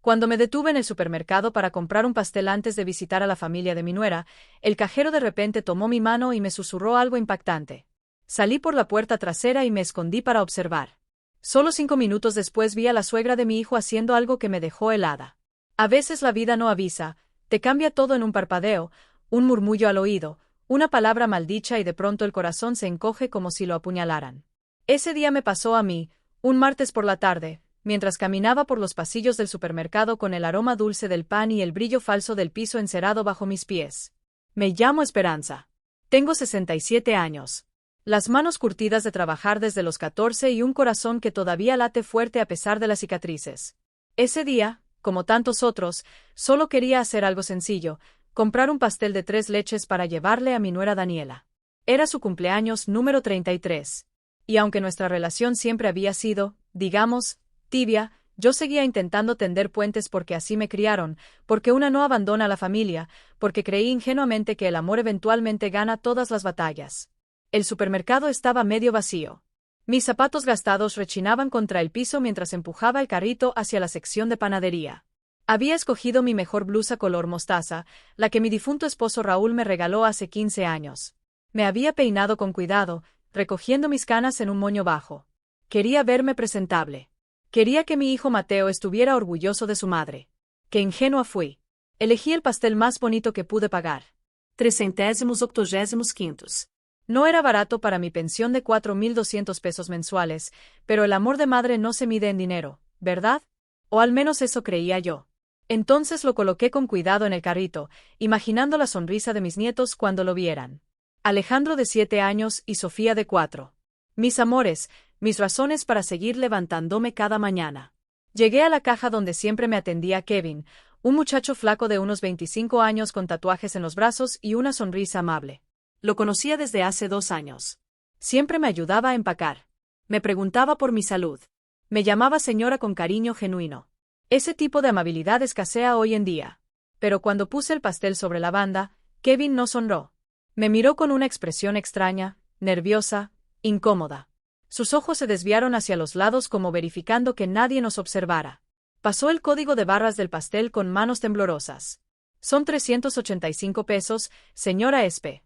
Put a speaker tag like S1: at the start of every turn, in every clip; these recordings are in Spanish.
S1: Cuando me detuve en el supermercado para comprar un pastel antes de visitar a la familia de mi nuera, el cajero de repente tomó mi mano y me susurró algo impactante. Salí por la puerta trasera y me escondí para observar. Solo 5 minutos después vi a la suegra de mi hijo haciendo algo que me dejó helada. A veces la vida no avisa, te cambia todo en un parpadeo, un murmullo al oído, una palabra maldicha y de pronto el corazón se encoge como si lo apuñalaran. Ese día me pasó a mí, un martes por la tarde, mientras caminaba por los pasillos del supermercado con el aroma dulce del pan y el brillo falso del piso encerado bajo mis pies. Me llamo Esperanza. Tengo 67 años. Las manos curtidas de trabajar desde los 14 y un corazón que todavía late fuerte a pesar de las cicatrices. Ese día, como tantos otros, solo quería hacer algo sencillo, comprar un pastel de 3 leches para llevarle a mi nuera Daniela. Era su cumpleaños número 33. Y aunque nuestra relación siempre había sido, digamos, tibia, yo seguía intentando tender puentes porque así me criaron, porque una no abandona a la familia, porque creí ingenuamente que el amor eventualmente gana todas las batallas. El supermercado estaba medio vacío. Mis zapatos gastados rechinaban contra el piso mientras empujaba el carrito hacia la sección de panadería. Había escogido mi mejor blusa color mostaza, la que mi difunto esposo Raúl me regaló hace 15 años. Me había peinado con cuidado, recogiendo mis canas en un moño bajo. Quería verme presentable. Quería que mi hijo Mateo estuviera orgulloso de su madre. Qué ingenua fui. Elegí el pastel más bonito que pude pagar. 385. No era barato para mi pensión de 4.200 pesos mensuales, pero el amor de madre no se mide en dinero, ¿verdad? O al menos eso creía yo. Entonces lo coloqué con cuidado en el carrito, imaginando la sonrisa de mis nietos cuando lo vieran. Alejandro de 7 años y Sofía de 4. Mis amores, mis razones para seguir levantándome cada mañana. Llegué a la caja donde siempre me atendía Kevin, un muchacho flaco de unos 25 años con tatuajes en los brazos y una sonrisa amable. Lo conocía desde hace 2 años. Siempre me ayudaba a empacar. Me preguntaba por mi salud. Me llamaba señora con cariño genuino. Ese tipo de amabilidad escasea hoy en día. Pero cuando puse el pastel sobre la banda, Kevin no sonrió. Me miró con una expresión extraña, nerviosa, incómoda. Sus ojos se desviaron hacia los lados como verificando que nadie nos observara. Pasó el código de barras del pastel con manos temblorosas. Son 385 pesos, señora Espe.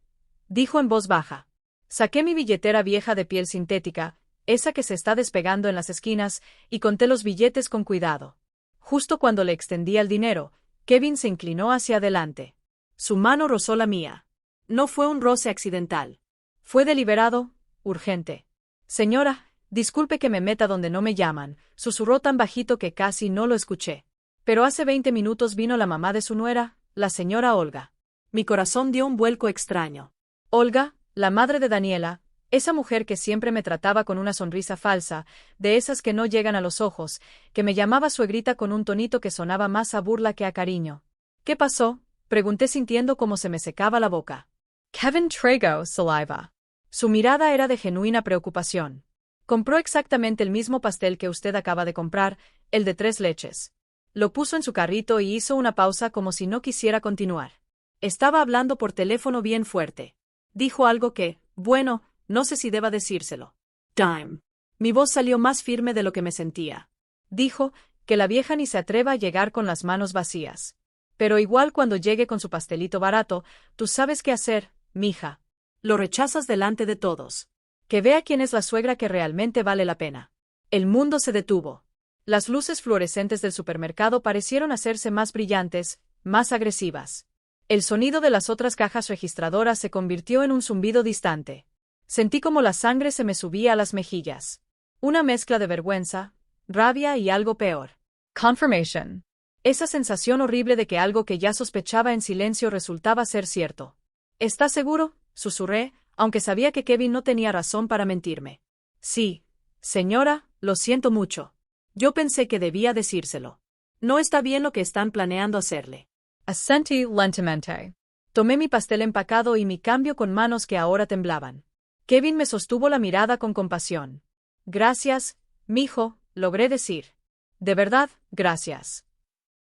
S1: Dijo en voz baja. Saqué mi billetera vieja de piel sintética, esa que se está despegando en las esquinas, y conté los billetes con cuidado. Justo cuando le extendía el dinero, Kevin se inclinó hacia adelante. Su mano rozó la mía. No fue un roce accidental. Fue deliberado, urgente. Señora, disculpe que me meta donde no me llaman, susurró tan bajito que casi no lo escuché. Pero hace 20 minutos vino la mamá de su nuera, la señora Olga. Mi corazón dio un vuelco extraño. Olga, la madre de Daniela, esa mujer que siempre me trataba con una sonrisa falsa, de esas que no llegan a los ojos, que me llamaba suegrita con un tonito que sonaba más a burla que a cariño. ¿Qué pasó?, pregunté sintiendo cómo se me secaba la boca. Kevin tragó saliva. Su mirada era de genuina preocupación. Compró exactamente el mismo pastel que usted acaba de comprar, el de 3 leches. Lo puso en su carrito y hizo una pausa como si no quisiera continuar. Estaba hablando por teléfono bien fuerte. Dijo algo que, bueno, no sé si deba decírselo. Time. Mi voz salió más firme de lo que me sentía. Dijo, que la vieja ni se atreva a llegar con las manos vacías. Pero igual cuando llegue con su pastelito barato, tú sabes qué hacer, mija. Lo rechazas delante de todos. Que vea quién es la suegra que realmente vale la pena. El mundo se detuvo. Las luces fluorescentes del supermercado parecieron hacerse más brillantes, más agresivas. El sonido de las otras cajas registradoras se convirtió en un zumbido distante. Sentí como la sangre se me subía a las mejillas. Una mezcla de vergüenza, rabia y algo peor. Confirmation. Esa sensación horrible de que algo que ya sospechaba en silencio resultaba ser cierto. ¿Estás seguro?, susurré, aunque sabía que Kevin no tenía razón para mentirme. Sí, señora, lo siento mucho. Yo pensé que debía decírselo. No está bien lo que están planeando hacerle. Asentí lentamente. Tomé mi pastel empacado y mi cambio con manos que ahora temblaban. Kevin me sostuvo la mirada con compasión. Gracias, mijo, logré decir. De verdad, gracias.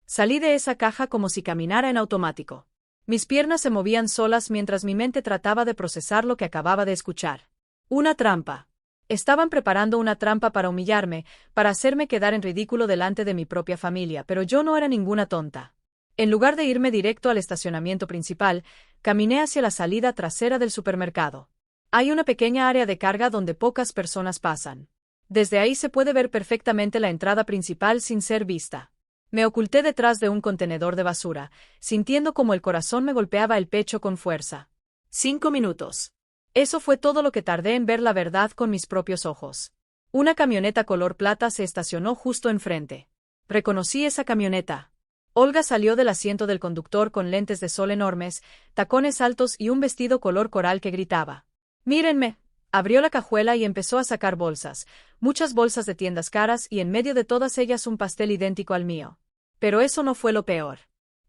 S1: Salí de esa caja como si caminara en automático. Mis piernas se movían solas mientras mi mente trataba de procesar lo que acababa de escuchar. Una trampa. Estaban preparando una trampa para humillarme, para hacerme quedar en ridículo delante de mi propia familia, pero yo no era ninguna tonta. En lugar de irme directo al estacionamiento principal, caminé hacia la salida trasera del supermercado. Hay una pequeña área de carga donde pocas personas pasan. Desde ahí se puede ver perfectamente la entrada principal sin ser vista. Me oculté detrás de un contenedor de basura, sintiendo como el corazón me golpeaba el pecho con fuerza. 5 minutos. Eso fue todo lo que tardé en ver la verdad con mis propios ojos. Una camioneta color plata se estacionó justo enfrente. Reconocí esa camioneta. Olga salió del asiento del conductor con lentes de sol enormes, tacones altos y un vestido color coral que gritaba: «¡Mírenme!». Abrió la cajuela y empezó a sacar bolsas, muchas bolsas de tiendas caras y en medio de todas ellas un pastel idéntico al mío. Pero eso no fue lo peor.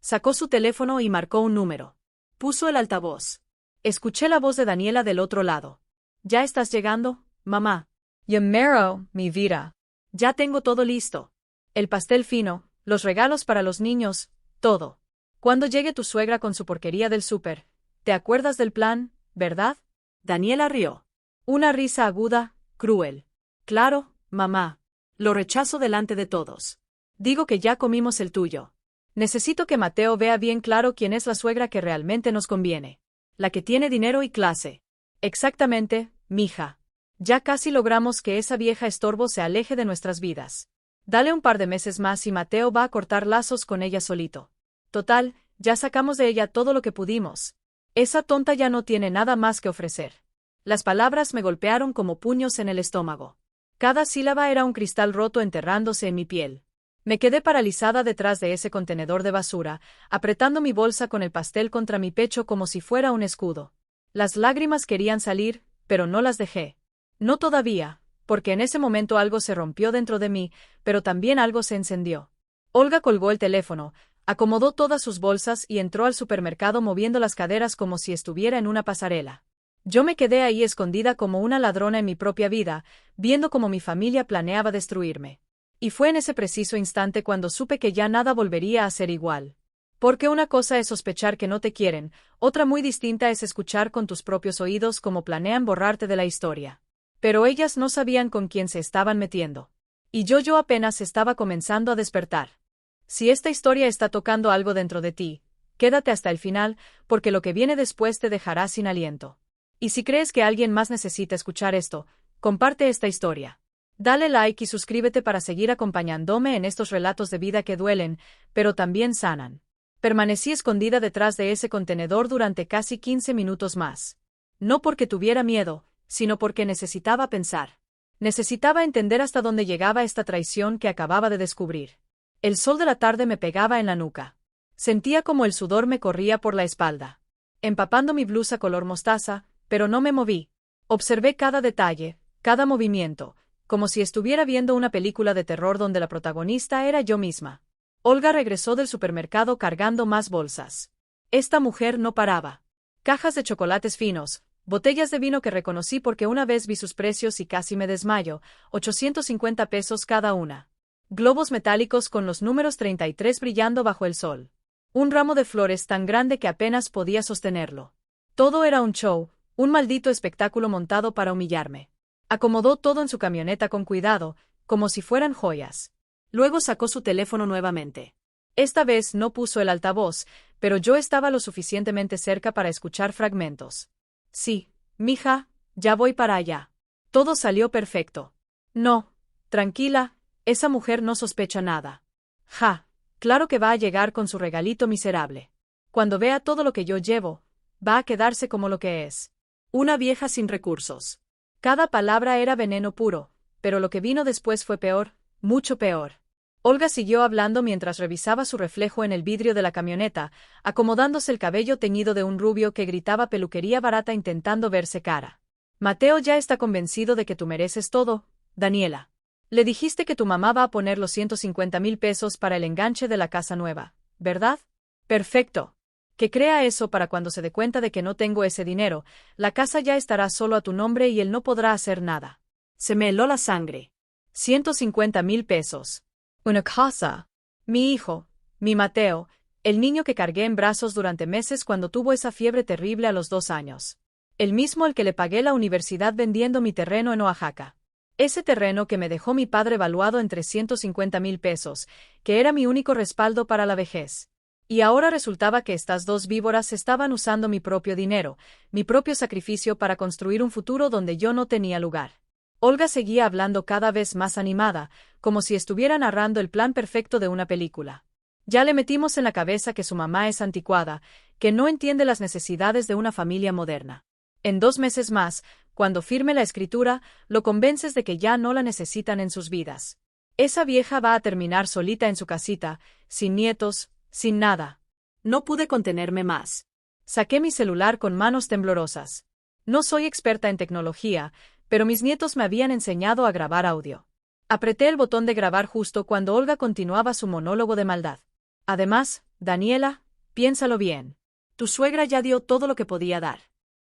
S1: Sacó su teléfono y marcó un número. Puso el altavoz. Escuché la voz de Daniela del otro lado. «¿Ya estás llegando, mamá?». «Yamero, mi vida. Ya tengo todo listo. El pastel fino, los regalos para los niños, todo. Cuando llegue tu suegra con su porquería del súper, ¿te acuerdas del plan, verdad?». Daniela rió. Una risa aguda, cruel. «Claro, mamá. Lo rechazo delante de todos. Digo que ya comimos el tuyo. Necesito que Mateo vea bien claro quién es la suegra que realmente nos conviene. La que tiene dinero y clase». «Exactamente, mija. Ya casi logramos que esa vieja estorbo se aleje de nuestras vidas. Dale un par de meses más y Mateo va a cortar lazos con ella solito. Total, ya sacamos de ella todo lo que pudimos. Esa tonta ya no tiene nada más que ofrecer». Las palabras me golpearon como puños en el estómago. Cada sílaba era un cristal roto enterrándose en mi piel. Me quedé paralizada detrás de ese contenedor de basura, apretando mi bolsa con el pastel contra mi pecho como si fuera un escudo. Las lágrimas querían salir, pero no las dejé. No todavía, porque en ese momento algo se rompió dentro de mí, pero también algo se encendió. Olga colgó el teléfono, acomodó todas sus bolsas y entró al supermercado moviendo las caderas como si estuviera en una pasarela. Yo me quedé ahí escondida como una ladrona en mi propia vida, viendo cómo mi familia planeaba destruirme. Y fue en ese preciso instante cuando supe que ya nada volvería a ser igual. Porque una cosa es sospechar que no te quieren, otra muy distinta es escuchar con tus propios oídos cómo planean borrarte de la historia. Pero ellas no sabían con quién se estaban metiendo. Y yo apenas estaba comenzando a despertar. Si esta historia está tocando algo dentro de ti, quédate hasta el final, porque lo que viene después te dejará sin aliento. Y si crees que alguien más necesita escuchar esto, comparte esta historia. Dale like y suscríbete para seguir acompañándome en estos relatos de vida que duelen, pero también sanan. Permanecí escondida detrás de ese contenedor durante casi 15 minutos más. No porque tuviera miedo, sino porque necesitaba pensar. Necesitaba entender hasta dónde llegaba esta traición que acababa de descubrir. El sol de la tarde me pegaba en la nuca. Sentía como el sudor me corría por la espalda, empapando mi blusa color mostaza, pero no me moví. Observé cada detalle, cada movimiento, como si estuviera viendo una película de terror donde la protagonista era yo misma. Olga regresó del supermercado cargando más bolsas. Esta mujer no paraba. Cajas de chocolates finos, botellas de vino que reconocí porque una vez vi sus precios y casi me desmayo, 850 pesos cada una. Globos metálicos con los números 33 brillando bajo el sol. Un ramo de flores tan grande que apenas podía sostenerlo. Todo era un show, un maldito espectáculo montado para humillarme. Acomodó todo en su camioneta con cuidado, como si fueran joyas. Luego sacó su teléfono nuevamente. Esta vez no puso el altavoz, pero yo estaba lo suficientemente cerca para escuchar fragmentos. «Sí, mija, ya voy para allá. Todo salió perfecto». «No, tranquila, esa mujer no sospecha nada». «Ja, claro que va a llegar con su regalito miserable. Cuando vea todo lo que yo llevo, va a quedarse como lo que es. Una vieja sin recursos». Cada palabra era veneno puro, pero lo que vino después fue peor, mucho peor. Olga siguió hablando mientras revisaba su reflejo en el vidrio de la camioneta, acomodándose el cabello teñido de un rubio que gritaba peluquería barata intentando verse cara. «Mateo ya está convencido de que tú mereces todo, Daniela. Le dijiste que tu mamá va a poner los 150,000 pesos para el enganche de la casa nueva, ¿verdad? Perfecto. Que crea eso para cuando se dé cuenta de que no tengo ese dinero, la casa ya estará solo a tu nombre y él no podrá hacer nada». Se me heló la sangre. 150,000 pesos. Una casa. Mi hijo, mi Mateo, el niño que cargué en brazos durante meses cuando tuvo esa fiebre terrible a los 2 años. El mismo al que le pagué la universidad vendiendo mi terreno en Oaxaca. Ese terreno que me dejó mi padre valuado en 350,000 pesos, que era mi único respaldo para la vejez. Y ahora resultaba que estas dos víboras estaban usando mi propio dinero, mi propio sacrificio para construir un futuro donde yo no tenía lugar. Olga seguía hablando cada vez más animada, como si estuviera narrando el plan perfecto de una película. Ya le metimos en la cabeza que su mamá es anticuada, que no entiende las necesidades de una familia moderna. En 2 meses más, cuando firme la escritura, lo convences de que ya no la necesitan en sus vidas. Esa vieja va a terminar solita en su casita, sin nietos, sin nada. No pude contenerme más. Saqué mi celular con manos temblorosas. No soy experta en tecnología, pero mis nietos me habían enseñado a grabar audio. Apreté el botón de grabar justo cuando Olga continuaba su monólogo de maldad. Además, Daniela, piénsalo bien. Tu suegra ya dio todo lo que podía dar.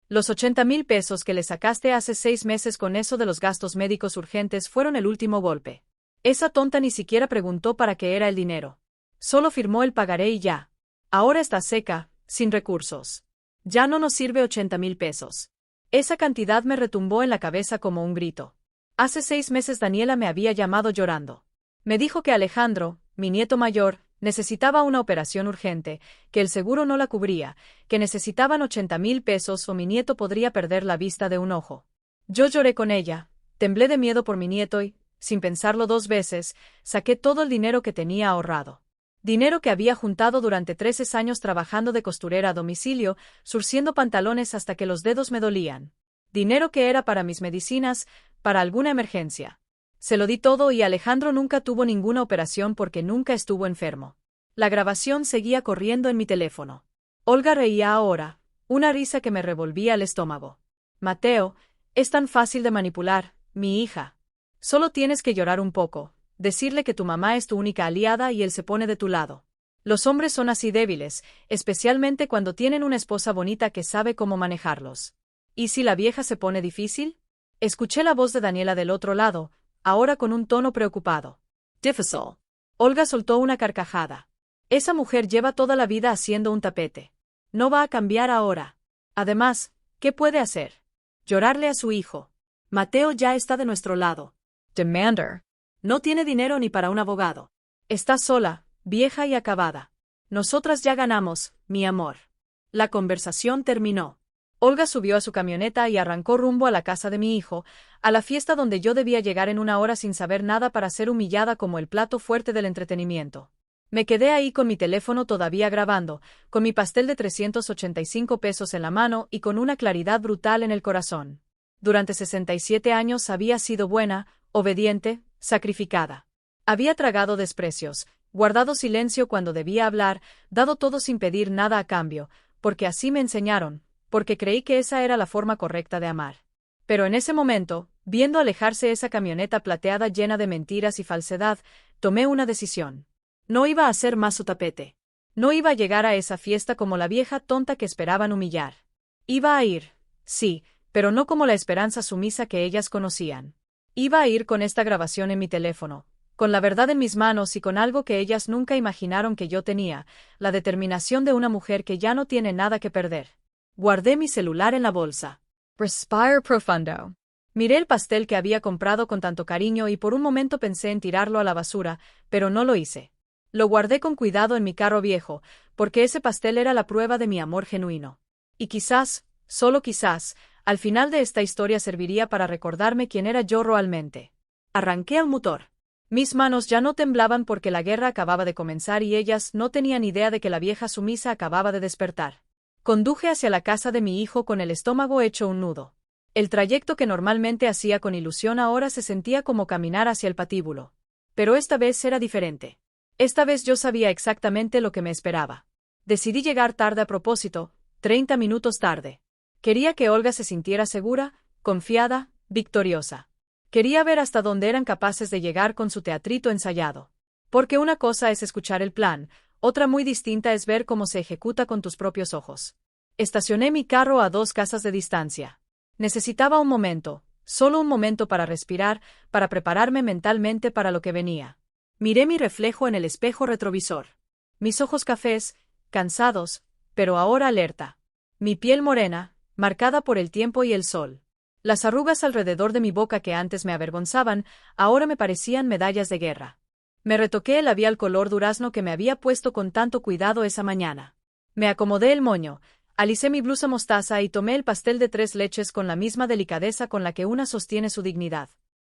S1: Los 80,000 pesos que le sacaste hace 6 meses con eso de los gastos médicos urgentes fueron el último golpe. Esa tonta ni siquiera preguntó para qué era el dinero. Solo firmó el pagaré y ya. Ahora está seca, sin recursos. Ya no nos sirve 80,000 pesos. Esa cantidad me retumbó en la cabeza como un grito. Hace 6 meses Daniela me había llamado llorando. Me dijo que Alejandro, mi nieto mayor, necesitaba una operación urgente, que el seguro no la cubría, que necesitaban 80,000 pesos o mi nieto podría perder la vista de un ojo. Yo lloré con ella, temblé de miedo por mi nieto y, sin pensarlo 2 veces, saqué todo el dinero que tenía ahorrado. Dinero que había juntado durante 13 años trabajando de costurera a domicilio, surciendo pantalones hasta que los dedos me dolían. Dinero que era para mis medicinas, para alguna emergencia. Se lo di todo y Alejandro nunca tuvo ninguna operación porque nunca estuvo enfermo. La grabación seguía corriendo en mi teléfono. Olga reía ahora, una risa que me revolvía el estómago. Mateo, es tan fácil de manipular, mi hija. Solo tienes que llorar un poco, decirle que tu mamá es tu única aliada y él se pone de tu lado. Los hombres son así débiles, especialmente cuando tienen una esposa bonita que sabe cómo manejarlos. ¿Y si la vieja se pone difícil? Escuché la voz de Daniela del otro lado, ahora con un tono preocupado. Difícil. Olga soltó una carcajada. Esa mujer lleva toda la vida haciendo un tapete. No va a cambiar ahora. Además, ¿qué puede hacer? Llorarle a su hijo. Mateo ya está de nuestro lado. Demander. No tiene dinero ni para un abogado. Está sola, vieja y acabada. Nosotras ya ganamos, mi amor. La conversación terminó. Olga subió a su camioneta y arrancó rumbo a la casa de mi hijo, a la fiesta donde yo debía llegar en 1 hora sin saber nada para ser humillada como el plato fuerte del entretenimiento. Me quedé ahí con mi teléfono todavía grabando, con mi pastel de 385 pesos en la mano y con una claridad brutal en el corazón. Durante 67 años había sido buena, obediente, sacrificada. Había tragado desprecios, guardado silencio cuando debía hablar, dado todo sin pedir nada a cambio, porque así me enseñaron, porque creí que esa era la forma correcta de amar. Pero en ese momento, viendo alejarse esa camioneta plateada llena de mentiras y falsedad, tomé una decisión. No iba a hacer más su tapete. No iba a llegar a esa fiesta como la vieja tonta que esperaban humillar. Iba a ir, sí, pero no como la esperanza sumisa que ellas conocían. Iba a ir con esta grabación en mi teléfono, con la verdad en mis manos y con algo que ellas nunca imaginaron que yo tenía, la determinación de una mujer que ya no tiene nada que perder. Guardé mi celular en la bolsa. Respire profundo. Miré el pastel que había comprado con tanto cariño y por un momento pensé en tirarlo a la basura, pero no lo hice. Lo guardé con cuidado en mi carro viejo, porque ese pastel era la prueba de mi amor genuino. Y quizás, solo quizás, al final de esta historia serviría para recordarme quién era yo realmente. Arranqué al motor. Mis manos ya no temblaban porque la guerra acababa de comenzar y ellas no tenían idea de que la vieja sumisa acababa de despertar. Conduje hacia la casa de mi hijo con el estómago hecho un nudo. El trayecto que normalmente hacía con ilusión ahora se sentía como caminar hacia el patíbulo. Pero esta vez era diferente. Esta vez yo sabía exactamente lo que me esperaba. Decidí llegar tarde a propósito, 30 minutos tarde. Quería que Olga se sintiera segura, confiada, victoriosa. Quería ver hasta dónde eran capaces de llegar con su teatrito ensayado. Porque una cosa es escuchar el plan, otra muy distinta es ver cómo se ejecuta con tus propios ojos. Estacioné mi carro a 2 casas de distancia. Necesitaba un momento, solo un momento para respirar, para prepararme mentalmente para lo que venía. Miré mi reflejo en el espejo retrovisor. Mis ojos cafés, cansados, pero ahora alerta. Mi piel morena, marcada por el tiempo y el sol. Las arrugas alrededor de mi boca que antes me avergonzaban, ahora me parecían medallas de guerra. Me retoqué el labial color durazno que me había puesto con tanto cuidado esa mañana. Me acomodé el moño, alicé mi blusa mostaza y tomé el pastel de 3 leches con la misma delicadeza con la que una sostiene su dignidad.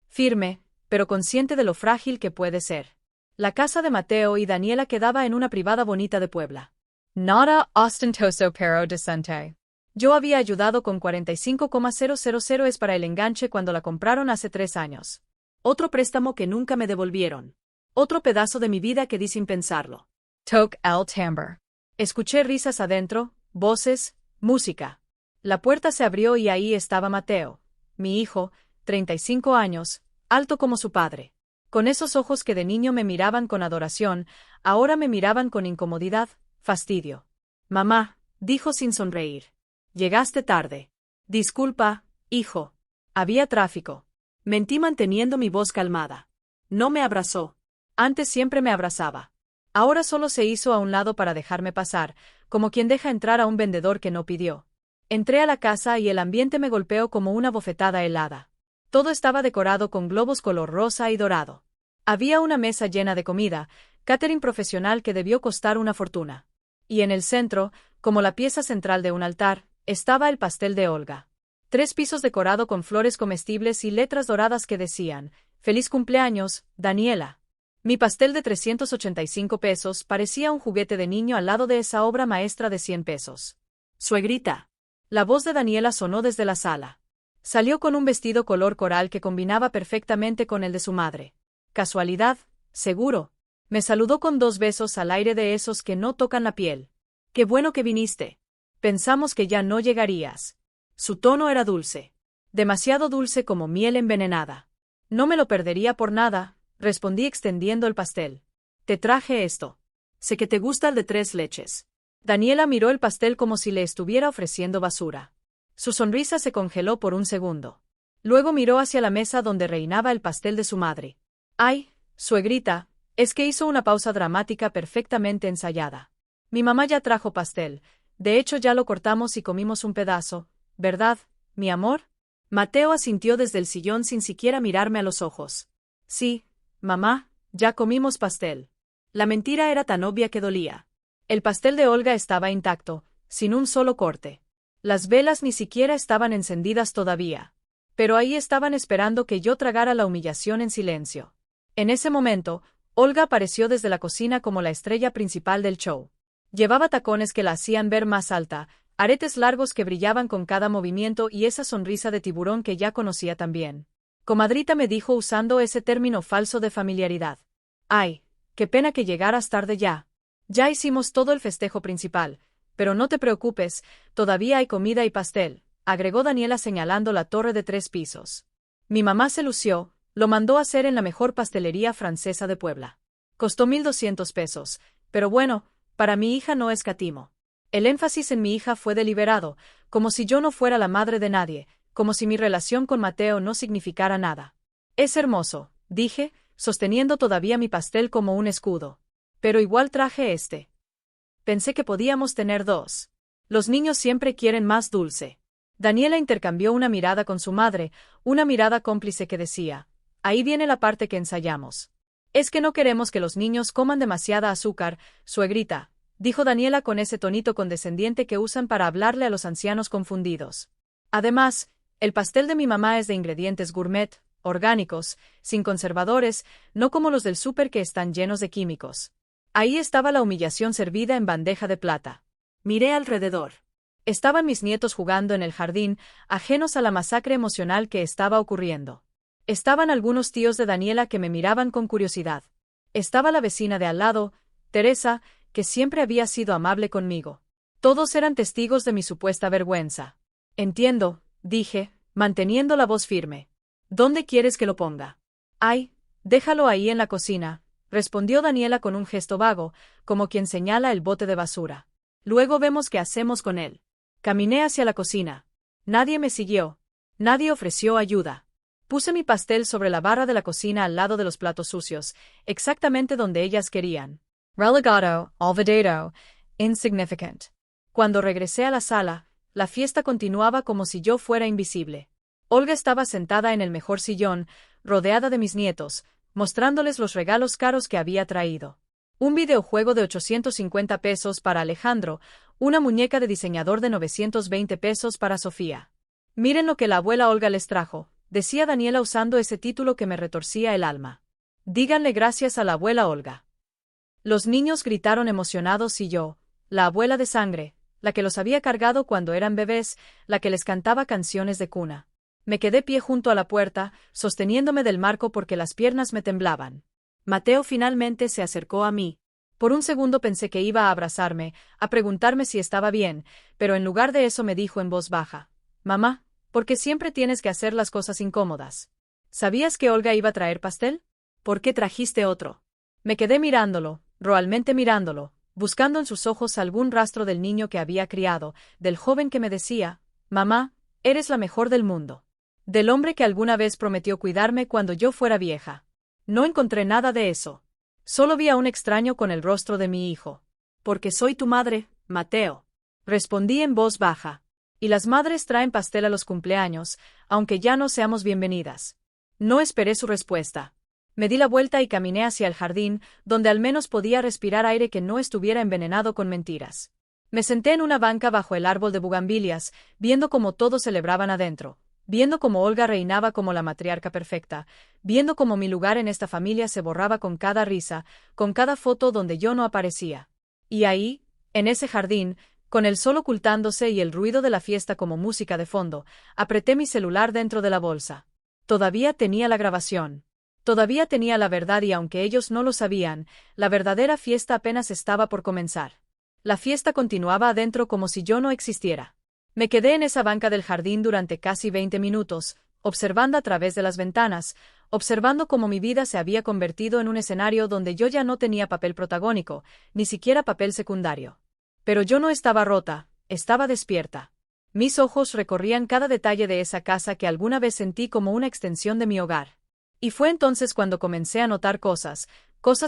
S1: Firme, pero consciente de lo frágil que puede ser. La casa de Mateo y Daniela quedaba en una privada bonita de Puebla. Nada ostentoso pero decente. Yo había ayudado con 45,000 es para el enganche cuando la compraron hace 3 años. Otro préstamo que nunca me devolvieron. Otro pedazo de mi vida que di sin pensarlo. Toc el timbre. Escuché risas adentro, voces, música. La puerta se abrió y ahí estaba Mateo, mi hijo, 35 años, alto como su padre. Con esos ojos que de niño me miraban con adoración, ahora me miraban con incomodidad, fastidio. Mamá, dijo sin sonreír. Llegaste tarde. Disculpa, hijo. Había tráfico. Mentí manteniendo mi voz calmada. No me abrazó. Antes siempre me abrazaba. Ahora solo se hizo a un lado para dejarme pasar, como quien deja entrar a un vendedor que no pidió. Entré a la casa y el ambiente me golpeó como una bofetada helada. Todo estaba decorado con globos color rosa y dorado. Había una mesa llena de comida, catering profesional que debió costar una fortuna. Y en el centro, como la pieza central de un altar, estaba el pastel de Olga. 3 pisos decorado con flores comestibles y letras doradas que decían, «Feliz cumpleaños, Daniela». Mi pastel de 385 pesos parecía un juguete de niño al lado de esa obra maestra de 100 pesos. «Suegrita». La voz de Daniela sonó desde la sala. Salió con un vestido color coral que combinaba perfectamente con el de su madre. Casualidad, seguro. Me saludó con 2 besos al aire de esos que no tocan la piel. «Qué bueno que viniste. Pensamos que ya no llegarías». Su tono era dulce. Demasiado dulce como miel envenenada. «No me lo perdería por nada», respondí extendiendo el pastel. «Te traje esto. Sé que te gusta el de 3 leches». Daniela miró el pastel como si le estuviera ofreciendo basura. Su sonrisa se congeló por un segundo. Luego miró hacia la mesa donde reinaba el pastel de su madre. «Ay, suegrita», es que hizo una pausa dramática perfectamente ensayada. «Mi mamá ya trajo pastel. De hecho ya lo cortamos y comimos un pedazo, ¿verdad, mi amor?» Mateo asintió desde el sillón sin siquiera mirarme a los ojos. «Sí, mamá, ya comimos pastel». La mentira era tan obvia que dolía. El pastel de Olga estaba intacto, sin un solo corte. Las velas ni siquiera estaban encendidas todavía. Pero ahí estaban esperando que yo tragara la humillación en silencio. En ese momento, Olga apareció desde la cocina como la estrella principal del show. Llevaba tacones que la hacían ver más alta, aretes largos que brillaban con cada movimiento y esa sonrisa de tiburón que ya conocía tan bien. «Comadrita», me dijo usando ese término falso de familiaridad. «Ay, qué pena que llegaras tarde ya. Ya hicimos todo el festejo principal, pero no te preocupes, todavía hay comida y pastel», agregó Daniela señalando la torre de 3 pisos. Mi mamá se lució, lo mandó a hacer en la mejor pastelería francesa de Puebla. Costó 1,200 pesos, pero bueno, para mi hija no escatimo. El énfasis en mi hija fue deliberado, como si yo no fuera la madre de nadie, como si mi relación con Mateo no significara nada. «Es hermoso», dije, sosteniendo todavía mi pastel como un escudo. «Pero igual traje este. Pensé que podíamos tener 2. Los niños siempre quieren más dulce». Daniela intercambió una mirada con su madre, una mirada cómplice que decía, «Ahí viene la parte que ensayamos. Es que no queremos que los niños coman demasiada azúcar, suegrita», dijo Daniela con ese tonito condescendiente que usan para hablarle a los ancianos confundidos. «Además, el pastel de mi mamá es de ingredientes gourmet, orgánicos, sin conservadores, no como los del súper que están llenos de químicos». Ahí estaba la humillación servida en bandeja de plata. Miré alrededor. Estaban mis nietos jugando en el jardín, ajenos a la masacre emocional que estaba ocurriendo. Estaban algunos tíos de Daniela que me miraban con curiosidad. Estaba la vecina de al lado, Teresa, que siempre había sido amable conmigo. Todos eran testigos de mi supuesta vergüenza. «Entiendo», dije, manteniendo la voz firme. «¿Dónde quieres que lo ponga?» «Ay, déjalo ahí en la cocina», respondió Daniela con un gesto vago, como quien señala el bote de basura. «Luego vemos qué hacemos con él». Caminé hacia la cocina. Nadie me siguió. Nadie ofreció ayuda. Puse mi pastel sobre la barra de la cocina al lado de los platos sucios, exactamente donde ellas querían. Relegado, olvidado, insignificant. Cuando regresé a la sala, La fiesta continuaba como si yo fuera invisible. Olga estaba sentada en el mejor sillón, rodeada de mis nietos, mostrándoles los regalos caros que había traído. Un videojuego de 850 pesos para Alejandro, una muñeca de diseñador de 920 pesos para Sofía. Miren lo que la abuela Olga les trajo, decía Daniela usando ese título que me retorcía el alma. Díganle gracias a la abuela Olga. Los niños gritaron emocionados y yo, la abuela de sangre, la que los había cargado cuando eran bebés, la que les cantaba canciones de cuna. Me quedé pie junto a la puerta, sosteniéndome del marco porque las piernas me temblaban. Mateo finalmente se acercó a mí. Por un segundo pensé que iba a abrazarme, a preguntarme si estaba bien, pero en lugar de eso me dijo en voz baja: Mamá, ¿por qué siempre tienes que hacer las cosas incómodas? ¿Sabías que Olga iba a traer pastel? ¿Por qué trajiste otro? Me quedé mirándolo, realmente mirándolo, buscando en sus ojos algún rastro del niño que había criado, del joven que me decía: Mamá, eres la mejor del mundo. Del hombre que alguna vez prometió cuidarme cuando yo fuera vieja. No encontré nada de eso. Solo vi a un extraño con el rostro de mi hijo. Porque soy tu madre, Mateo. Respondí en voz baja. Y las madres traen pastel a los cumpleaños, aunque ya no seamos bienvenidas. No esperé su respuesta. Me di la vuelta y caminé hacia el jardín, donde al menos podía respirar aire que no estuviera envenenado con mentiras. Me senté en una banca bajo el árbol de bugambilias, viendo cómo todos celebraban adentro. Viendo cómo Olga reinaba como la matriarca perfecta, viendo cómo mi lugar en esta familia se borraba con cada risa, con cada foto donde yo no aparecía. Y ahí, en ese jardín, con el sol ocultándose y el ruido de la fiesta como música de fondo, apreté mi celular dentro de la bolsa. Todavía tenía la grabación. Todavía tenía la verdad y aunque ellos no lo sabían, la verdadera fiesta apenas estaba por comenzar. La fiesta continuaba adentro como si yo no existiera. Me quedé en esa banca del jardín durante casi 20 minutos, observando a través de las ventanas, observando cómo mi vida se había convertido en un escenario donde yo ya no tenía papel protagónico, ni siquiera papel secundario. Pero yo no estaba rota, estaba despierta. Mis ojos recorrían cada detalle de esa casa que alguna vez sentí como una extensión de mi hogar. Y fue entonces cuando comencé a notar cosas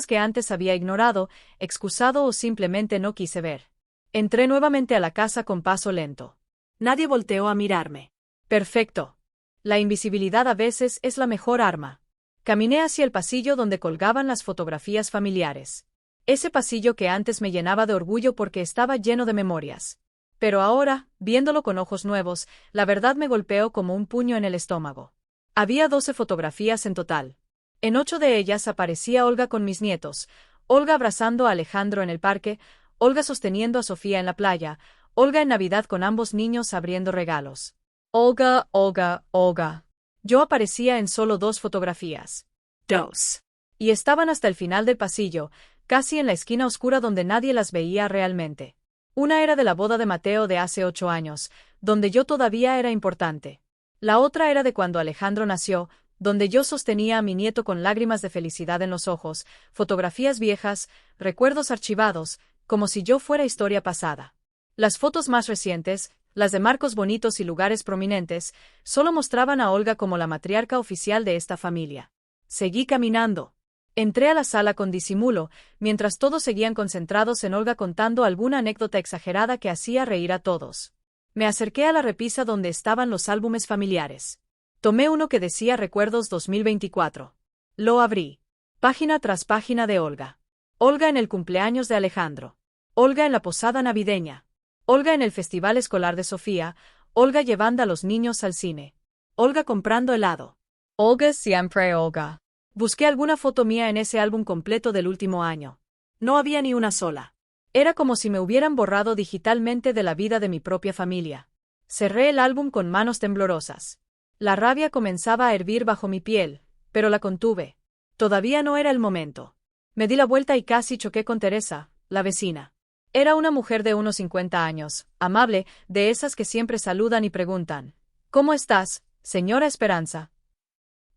S1: que antes había ignorado, excusado o simplemente no quise ver. Entré nuevamente a la casa con paso lento. Nadie volteó a mirarme. Perfecto. La invisibilidad a veces es la mejor arma. Caminé hacia el pasillo donde colgaban las fotografías familiares. Ese pasillo que antes me llenaba de orgullo porque estaba lleno de memorias. Pero ahora, viéndolo con ojos nuevos, la verdad me golpeó como un puño en el estómago. Había 12 fotografías en total. En 8 de ellas aparecía Olga con mis nietos, Olga abrazando a Alejandro en el parque, Olga sosteniendo a Sofía en la playa, Olga en Navidad con ambos niños abriendo regalos. Olga, Olga, Olga. Yo aparecía en solo 2 fotografías. 2. Y estaban hasta el final del pasillo, casi en la esquina oscura donde nadie las veía realmente. Una era de la boda de Mateo de hace 8 años, donde yo todavía era importante. La otra era de cuando Alejandro nació, donde yo sostenía a mi nieto con lágrimas de felicidad en los ojos, fotografías viejas, recuerdos archivados, como si yo fuera historia pasada. Las fotos más recientes, las de marcos bonitos y lugares prominentes, solo mostraban a Olga como la matriarca oficial de esta familia. Seguí caminando. Entré a la sala con disimulo, mientras todos seguían concentrados en Olga contando alguna anécdota exagerada que hacía reír a todos. Me acerqué a la repisa donde estaban los álbumes familiares. Tomé uno que decía Recuerdos 2024. Lo abrí. Página tras página de Olga. Olga en el cumpleaños de Alejandro. Olga en la posada navideña. Olga en el festival escolar de Sofía, Olga llevando a los niños al cine. Olga comprando helado. Olga siempre Olga. Busqué alguna foto mía en ese álbum completo del último año. No había ni una sola. Era como si me hubieran borrado digitalmente de la vida de mi propia familia. Cerré el álbum con manos temblorosas. La rabia comenzaba a hervir bajo mi piel, pero la contuve. Todavía no era el momento. Me di la vuelta y casi choqué con Teresa, la vecina. Era una mujer de unos 50 años, amable, de esas que siempre saludan y preguntan: ¿Cómo estás, señora Esperanza?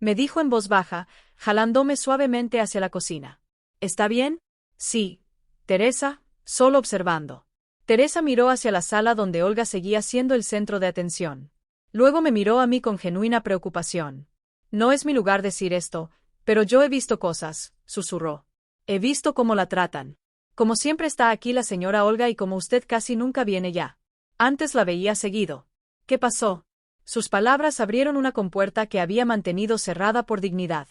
S1: Me dijo en voz baja, jalándome suavemente hacia la cocina. ¿Está bien? Sí. Teresa, solo observando. Teresa miró hacia la sala donde Olga seguía siendo el centro de atención. Luego me miró a mí con genuina preocupación. No es mi lugar decir esto, pero yo he visto cosas, susurró. He visto cómo la tratan. Como siempre está aquí la señora Olga y como usted casi nunca viene ya. Antes la veía seguido. ¿Qué pasó? Sus palabras abrieron una compuerta que había mantenido cerrada por dignidad.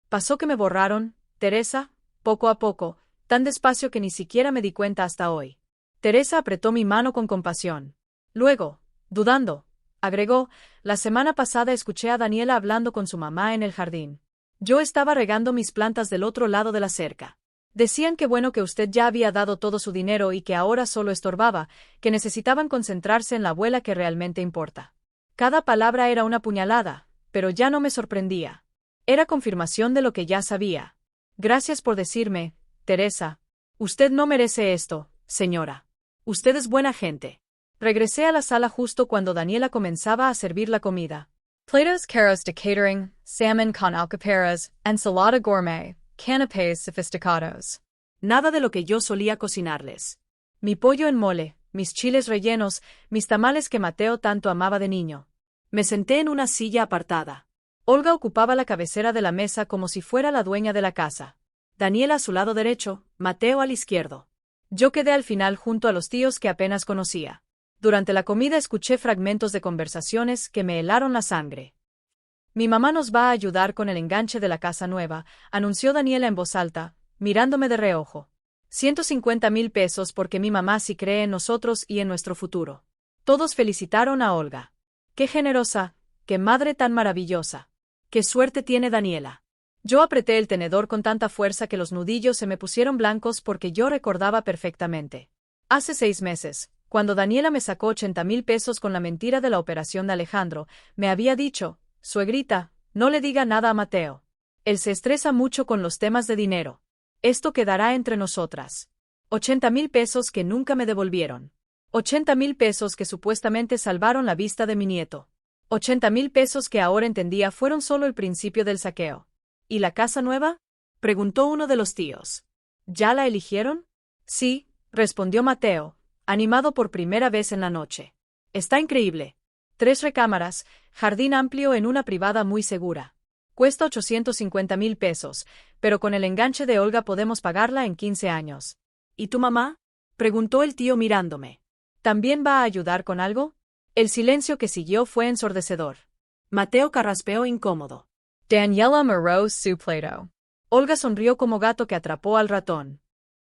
S1: Pasó que me borraron, Teresa, poco a poco, tan despacio que ni siquiera me di cuenta hasta hoy. Teresa apretó mi mano con compasión. Luego, dudando, agregó, la semana pasada escuché a Daniela hablando con su mamá en el jardín. Yo estaba regando mis plantas del otro lado de la cerca. Decían que bueno que usted ya había dado todo su dinero y que ahora solo estorbaba, que necesitaban concentrarse en la abuela que realmente importa. Cada palabra era una puñalada, pero ya no me sorprendía. Era confirmación de lo que ya sabía. Gracias por decirme, Teresa. Usted no merece esto, señora. Usted es buena gente. Regresé a la sala justo cuando Daniela comenzaba a servir la comida. Platos caros de catering, salmon con alcaparras, ensalada gourmet, canapés sofisticados. Nada de lo que yo solía cocinarles. Mi pollo en mole, mis chiles rellenos, mis tamales que Mateo tanto amaba de niño. Me senté en una silla apartada. Olga ocupaba la cabecera de la mesa como si fuera la dueña de la casa. Daniela a su lado derecho, Mateo al izquierdo. Yo quedé al final junto a los tíos que apenas conocía. Durante la comida escuché fragmentos de conversaciones que me helaron la sangre. Mi mamá nos va a ayudar con el enganche de la casa nueva, anunció Daniela en voz alta, mirándome de reojo. 150,000 pesos porque mi mamá sí cree en nosotros y en nuestro futuro. Todos felicitaron a Olga. ¡Qué generosa! ¡Qué madre tan maravillosa! ¡Qué suerte tiene Daniela! Yo apreté el tenedor con tanta fuerza que los nudillos se me pusieron blancos porque yo recordaba perfectamente. Hace 6 meses, cuando Daniela me sacó 80,000 pesos con la mentira de la operación de Alejandro, me había dicho, suegrita, no le diga nada a Mateo. Él se estresa mucho con los temas de dinero. Esto quedará entre nosotras. 80,000 pesos que nunca me devolvieron. 80,000 pesos que supuestamente salvaron la vista de mi nieto. 80,000 pesos que ahora entendía fueron solo el principio del saqueo. ¿Y la casa nueva? Preguntó uno de los tíos. ¿Ya la eligieron? Sí, respondió Mateo, animado por primera vez en la noche. Está increíble. 3 recámaras, jardín amplio en una privada muy segura. Cuesta 850,000 pesos, pero con el enganche de Olga podemos pagarla en 15 años. ¿Y tu mamá? Preguntó el tío mirándome. ¿También va a ayudar con algo? El silencio que siguió fue ensordecedor. Mateo carraspeó incómodo. Daniela miró su plato. Olga sonrió como gato que atrapó al ratón.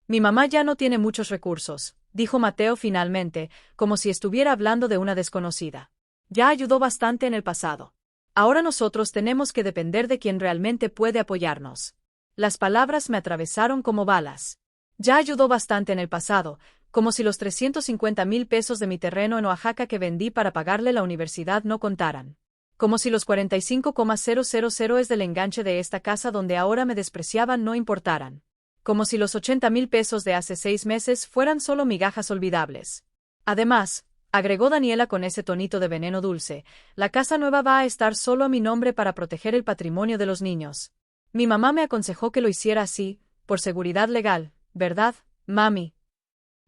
S1: Mi mamá ya no tiene muchos recursos, dijo Mateo finalmente, como si estuviera hablando de una desconocida. Ya ayudó bastante en el pasado. Ahora nosotros tenemos que depender de quien realmente puede apoyarnos. Las palabras me atravesaron como balas. Ya ayudó bastante en el pasado, como si los 350,000 pesos de mi terreno en Oaxaca que vendí para pagarle la universidad no contaran. Como si los 45,000 del enganche de esta casa donde ahora me despreciaban no importaran. Como si los 80,000 pesos de hace 6 meses fueran solo migajas olvidables. Además, agregó Daniela con ese tonito de veneno dulce, la casa nueva va a estar solo a mi nombre para proteger el patrimonio de los niños. Mi mamá me aconsejó que lo hiciera así, por seguridad legal, ¿verdad, mami?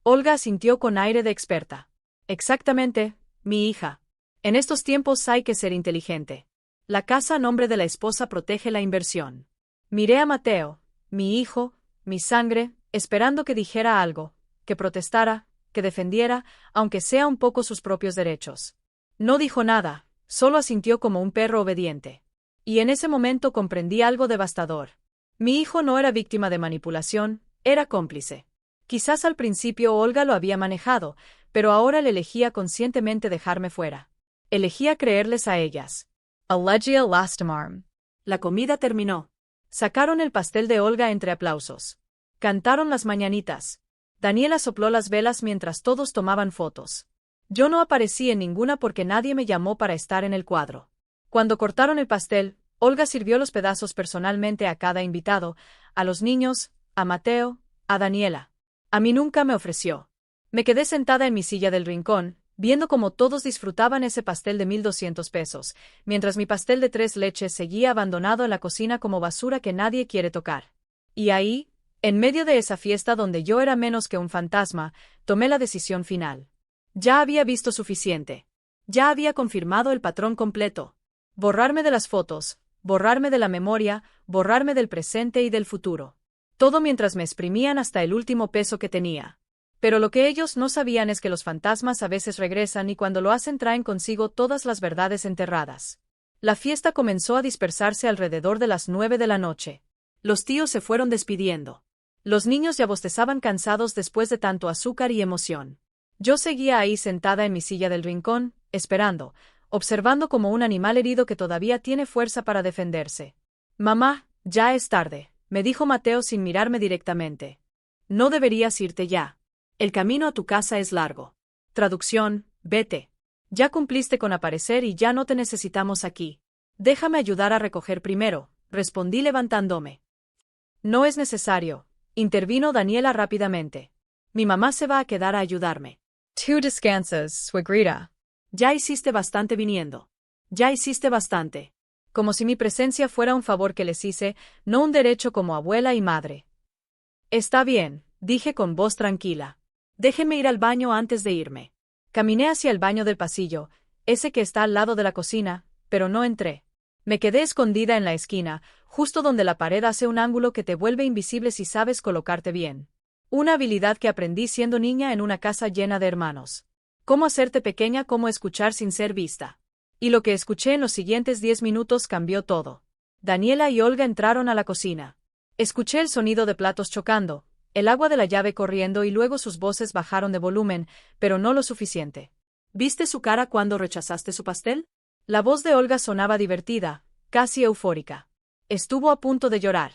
S1: Olga asintió con aire de experta. Exactamente, mi hija. En estos tiempos hay que ser inteligente. La casa a nombre de la esposa protege la inversión. Miré a Mateo, mi hijo, mi sangre, esperando que dijera algo, que protestara, que defendiera, aunque sea un poco sus propios derechos. No dijo nada, solo asintió como un perro obediente. Y en ese momento comprendí algo devastador. Mi hijo no era víctima de manipulación, era cómplice. Quizás al principio Olga lo había manejado, pero ahora le elegía conscientemente dejarme fuera. Elegía creerles a ellas. Allegia lastimarme. La comida terminó. Sacaron el pastel de Olga entre aplausos. Cantaron las mañanitas. Daniela sopló las velas mientras todos tomaban fotos. Yo no aparecí en ninguna porque nadie me llamó para estar en el cuadro. Cuando cortaron el pastel, Olga sirvió los pedazos personalmente a cada invitado, a los niños, a Mateo, a Daniela. A mí nunca me ofreció. Me quedé sentada en mi silla del rincón, viendo cómo todos disfrutaban ese pastel de 1,200 pesos, mientras mi pastel de 3 leches seguía abandonado en la cocina como basura que nadie quiere tocar. Y ahí, en medio de esa fiesta donde yo era menos que un fantasma, tomé la decisión final. Ya había visto suficiente. Ya había confirmado el patrón completo. Borrarme de las fotos, borrarme de la memoria, borrarme del presente y del futuro. Todo mientras me exprimían hasta el último peso que tenía. Pero lo que ellos no sabían es que los fantasmas a veces regresan y cuando lo hacen traen consigo todas las verdades enterradas. La fiesta comenzó a dispersarse alrededor de las 9 de la noche. Los tíos se fueron despidiendo. Los niños ya bostezaban cansados después de tanto azúcar y emoción. Yo seguía ahí sentada en mi silla del rincón, esperando, observando como un animal herido que todavía tiene fuerza para defenderse. Mamá, ya es tarde, me dijo Mateo sin mirarme directamente. No deberías irte ya. El camino a tu casa es largo. Traducción, vete. Ya cumpliste con aparecer y ya no te necesitamos aquí. Déjame ayudar a recoger primero, respondí levantándome. No es necesario, intervino Daniela rápidamente. Mi mamá se va a quedar a ayudarme. Tú descansas, suegrita. Ya hiciste bastante viniendo. Ya hiciste bastante. Como si mi presencia fuera un favor que les hice, no un derecho como abuela y madre. Está bien, dije con voz tranquila. Déjenme ir al baño antes de irme. Caminé hacia el baño del pasillo, ese que está al lado de la cocina, pero no entré. Me quedé escondida en la esquina, justo donde la pared hace un ángulo que te vuelve invisible si sabes colocarte bien. Una habilidad que aprendí siendo niña en una casa llena de hermanos. Cómo hacerte pequeña, cómo escuchar sin ser vista. Y lo que escuché en los siguientes 10 minutos cambió todo. Daniela y Olga entraron a la cocina. Escuché el sonido de platos chocando, el agua de la llave corriendo y luego sus voces bajaron de volumen, pero no lo suficiente. ¿Viste su cara cuando rechazaste su pastel? La voz de Olga sonaba divertida, casi eufórica. Estuvo a punto de llorar.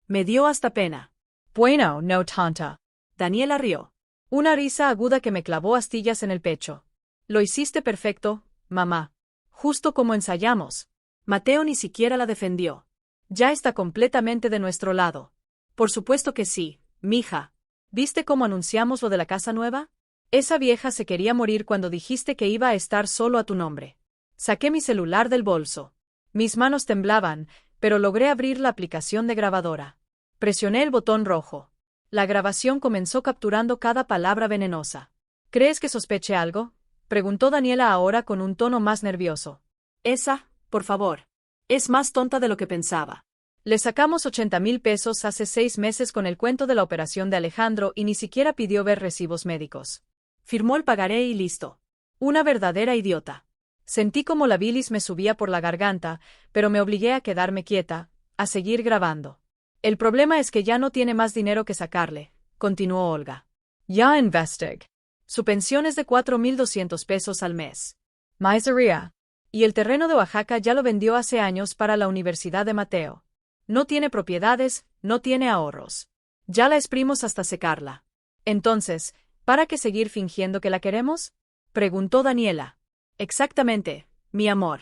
S1: Me dio hasta pena. Bueno, no tanta. Daniela rió. Una risa aguda que me clavó astillas en el pecho. Lo hiciste perfecto, mamá. Justo como ensayamos. Mateo ni siquiera la defendió. Ya está completamente de nuestro lado. Por supuesto que sí, mija. ¿Viste cómo anunciamos lo de la casa nueva? Esa vieja se quería morir cuando dijiste que iba a estar solo a tu nombre. Saqué mi celular del bolso. Mis manos temblaban, pero logré abrir la aplicación de grabadora. Presioné el botón rojo. La grabación comenzó capturando cada palabra venenosa. ¿Crees que sospeche algo?, preguntó Daniela ahora con un tono más nervioso. Esa, por favor. Es más tonta de lo que pensaba. Le sacamos 80,000 pesos hace 6 meses con el cuento de la operación de Alejandro y ni siquiera pidió ver recibos médicos. Firmó el pagaré y listo. Una verdadera idiota. Sentí como la bilis me subía por la garganta, pero me obligué a quedarme quieta, a seguir grabando. El problema es que ya no tiene más dinero que sacarle, continuó Olga. Ya investig. Su pensión es de 4,200 pesos al mes. Miseria. Y el terreno de Oaxaca ya lo vendió hace años para la Universidad de Mateo. No tiene propiedades, no tiene ahorros. Ya la exprimos hasta secarla. Entonces, ¿para qué seguir fingiendo que la queremos?, preguntó Daniela. Exactamente, mi amor.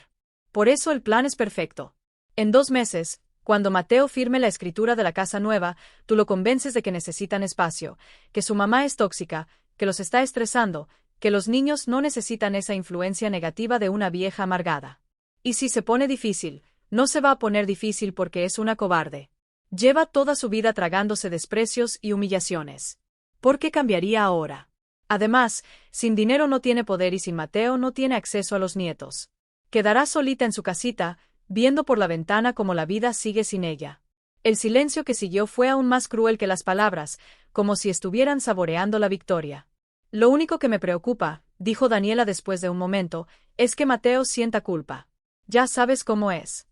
S1: Por eso el plan es perfecto. En 2 meses, cuando Mateo firme la escritura de la casa nueva, tú lo convences de que necesitan espacio, que su mamá es tóxica, que los está estresando, que los niños no necesitan esa influencia negativa de una vieja amargada. Y si se pone difícil, no se va a poner difícil porque es una cobarde. Lleva toda su vida tragándose desprecios y humillaciones. ¿Por qué cambiaría ahora? Además, sin dinero no tiene poder y sin Mateo no tiene acceso a los nietos. Quedará solita en su casita, viendo por la ventana cómo la vida sigue sin ella. El silencio que siguió fue aún más cruel que las palabras, como si estuvieran saboreando la victoria. Lo único que me preocupa, dijo Daniela después de un momento, es que Mateo sienta culpa. Ya sabes cómo es.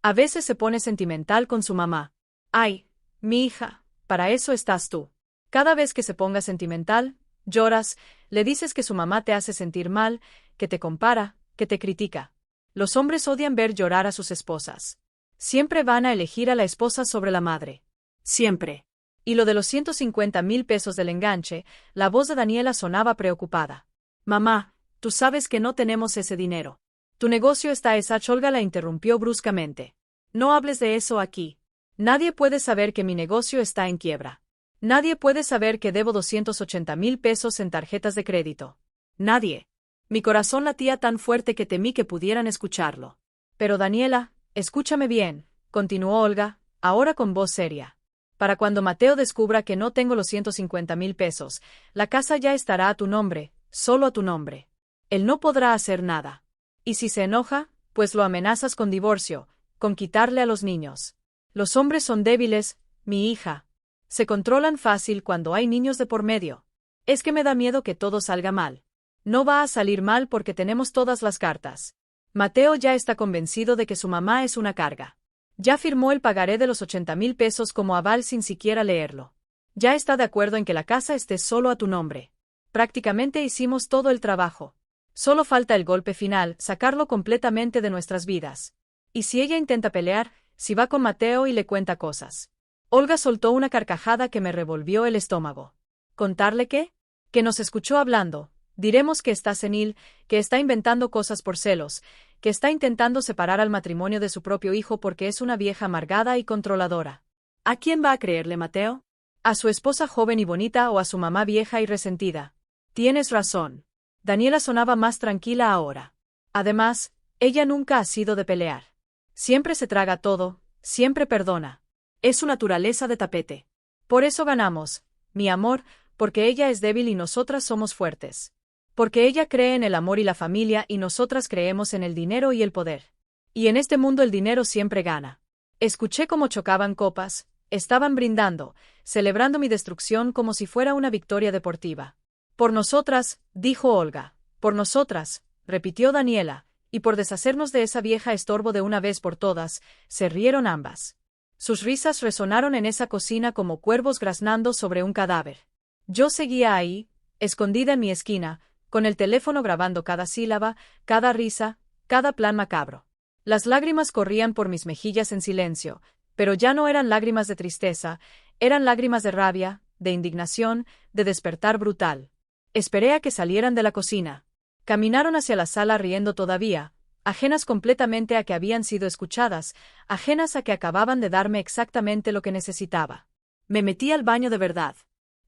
S1: A veces se pone sentimental con su mamá. Ay, mi hija, para eso estás tú. Cada vez que se ponga sentimental, lloras, le dices que su mamá te hace sentir mal, que te compara, que te critica. Los hombres odian ver llorar a sus esposas. Siempre van a elegir a la esposa sobre la madre. Siempre. Y lo de los 150,000 pesos del enganche, la voz de Daniela sonaba preocupada. Mamá, tú sabes que no tenemos ese dinero. Tu negocio está esa. Olga la interrumpió bruscamente. No hables de eso aquí. Nadie puede saber que mi negocio está en quiebra. Nadie puede saber que debo 280,000 pesos en tarjetas de crédito. Nadie. Mi corazón latía tan fuerte que temí que pudieran escucharlo. Pero Daniela, escúchame bien, continuó Olga, ahora con voz seria. Para cuando Mateo descubra que no tengo los 150,000 pesos, la casa ya estará a tu nombre, solo a tu nombre. Él no podrá hacer nada. Y si se enoja, pues lo amenazas con divorcio, con quitarle a los niños. Los hombres son débiles, mi hija. Se controlan fácil cuando hay niños de por medio. Es que me da miedo que todo salga mal. No va a salir mal porque tenemos todas las cartas. Mateo ya está convencido de que su mamá es una carga. Ya firmó el pagaré de los 80,000 pesos como aval sin siquiera leerlo. Ya está de acuerdo en que la casa esté solo a tu nombre. Prácticamente hicimos todo el trabajo. Solo falta el golpe final, sacarlo completamente de nuestras vidas. Y si ella intenta pelear, si va con Mateo y le cuenta cosas. Olga soltó una carcajada que me revolvió el estómago. ¿Contarle qué? Que nos escuchó hablando. Diremos que está senil, que está inventando cosas por celos, que está intentando separar al matrimonio de su propio hijo porque es una vieja amargada y controladora. ¿A quién va a creerle, Mateo? ¿A su esposa joven y bonita o a su mamá vieja y resentida? Tienes razón. Daniela sonaba más tranquila ahora. Además, ella nunca ha sido de pelear. Siempre se traga todo, siempre perdona. Es su naturaleza de tapete. Por eso ganamos, mi amor, porque ella es débil y nosotras somos fuertes. Porque ella cree en el amor y la familia y nosotras creemos en el dinero y el poder. Y en este mundo el dinero siempre gana. Escuché cómo chocaban copas, estaban brindando, celebrando mi destrucción como si fuera una victoria deportiva. Por nosotras, dijo Olga. Por nosotras, repitió Daniela, y por deshacernos de esa vieja estorbo de una vez por todas, se rieron ambas. Sus risas resonaron en esa cocina como cuervos graznando sobre un cadáver. Yo seguía ahí, escondida en mi esquina, con el teléfono grabando cada sílaba, cada risa, cada plan macabro. Las lágrimas corrían por mis mejillas en silencio, pero ya no eran lágrimas de tristeza, eran lágrimas de rabia, de indignación, de despertar brutal. Esperé a que salieran de la cocina. Caminaron hacia la sala riendo todavía, ajenas completamente a que habían sido escuchadas, ajenas a que acababan de darme exactamente lo que necesitaba. Me metí al baño de verdad.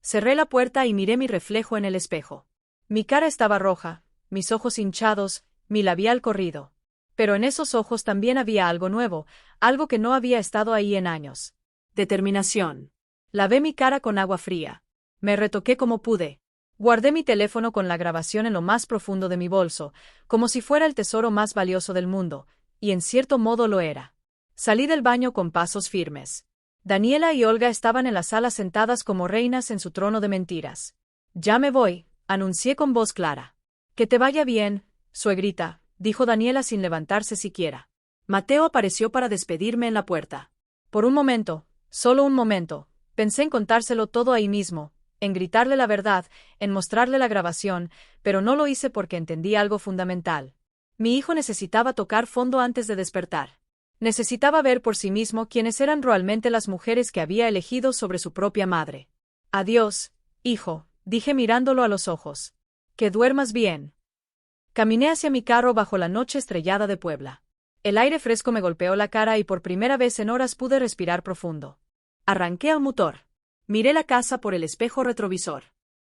S1: Cerré la puerta y miré mi reflejo en el espejo. Mi cara estaba roja, mis ojos hinchados, mi labial corrido. Pero en esos ojos también había algo nuevo, algo que no había estado ahí en años. Determinación. Lavé mi cara con agua fría. Me retoqué como pude. Guardé mi teléfono con la grabación en lo más profundo de mi bolso, como si fuera el tesoro más valioso del mundo, y en cierto modo lo era. Salí del baño con pasos firmes. Daniela y Olga estaban en la sala sentadas como reinas en su trono de mentiras. Ya me voy, anuncié con voz clara. Que te vaya bien, suegrita, dijo Daniela sin levantarse siquiera. Mateo apareció para despedirme en la puerta. Por un momento, solo un momento, pensé en contárselo todo ahí mismo, en gritarle la verdad, en mostrarle la grabación, pero no lo hice porque entendí algo fundamental. Mi hijo necesitaba tocar fondo antes de despertar. Necesitaba ver por sí mismo quiénes eran realmente las mujeres que había elegido sobre su propia madre. Adiós, hijo, dije mirándolo a los ojos. Que duermas bien. Caminé hacia mi carro bajo la noche estrellada de Puebla. El aire fresco me golpeó la cara y por primera vez en horas pude respirar profundo. Arranqué el motor. Miré la casa por el espejo retrovisor.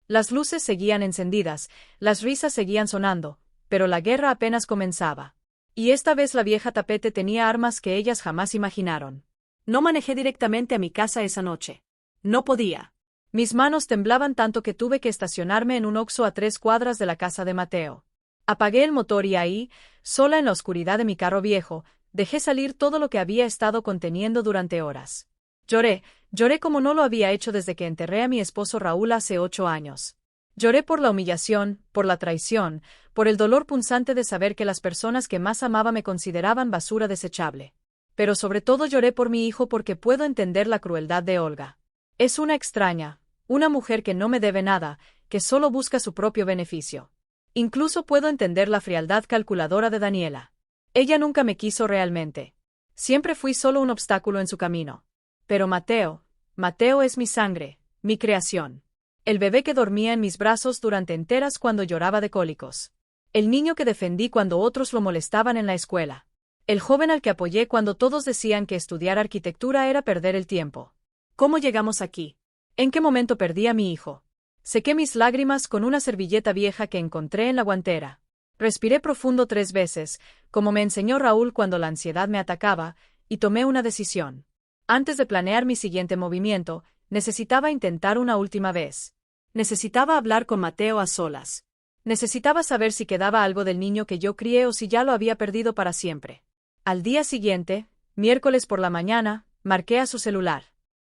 S1: Las luces seguían encendidas, las risas seguían sonando, pero la guerra apenas comenzaba. Y esta vez la vieja tapete tenía armas que ellas jamás imaginaron. No manejé directamente a mi casa esa noche. No podía. Mis manos temblaban tanto que tuve que estacionarme en un Oxxo a 3 cuadras de la casa de Mateo. Apagué el motor y ahí, sola en la oscuridad de mi carro viejo, dejé salir todo lo que había estado conteniendo durante horas. Lloré como no lo había hecho desde que enterré a mi esposo Raúl hace 8 años. Lloré por la humillación, por la traición, por el dolor punzante de saber que las personas que más amaba me consideraban basura desechable. Pero sobre todo lloré por mi hijo porque puedo entender la crueldad de Olga. Es una extraña, una mujer que no me debe nada, que solo busca su propio beneficio. Incluso puedo entender la frialdad calculadora de Daniela. Ella nunca me quiso realmente. Siempre fui solo un obstáculo en su camino. Pero Mateo es mi sangre, mi creación. El bebé que dormía en mis brazos durante enteras cuando lloraba de cólicos. El niño que defendí cuando otros lo molestaban en la escuela. El joven al que apoyé cuando todos decían que estudiar arquitectura era perder el tiempo. ¿Cómo llegamos aquí? ¿En qué momento perdí a mi hijo? Sequé mis lágrimas con una servilleta vieja que encontré en la guantera. Respiré profundo 3 veces, como me enseñó Raúl cuando la ansiedad me atacaba, y tomé una decisión. Antes de planear mi siguiente movimiento, necesitaba intentar una última vez. Necesitaba hablar con Mateo a solas. Necesitaba saber si quedaba algo del niño que yo crié o si ya lo había perdido para siempre. Al día siguiente, miércoles por la mañana, marqué a su celular.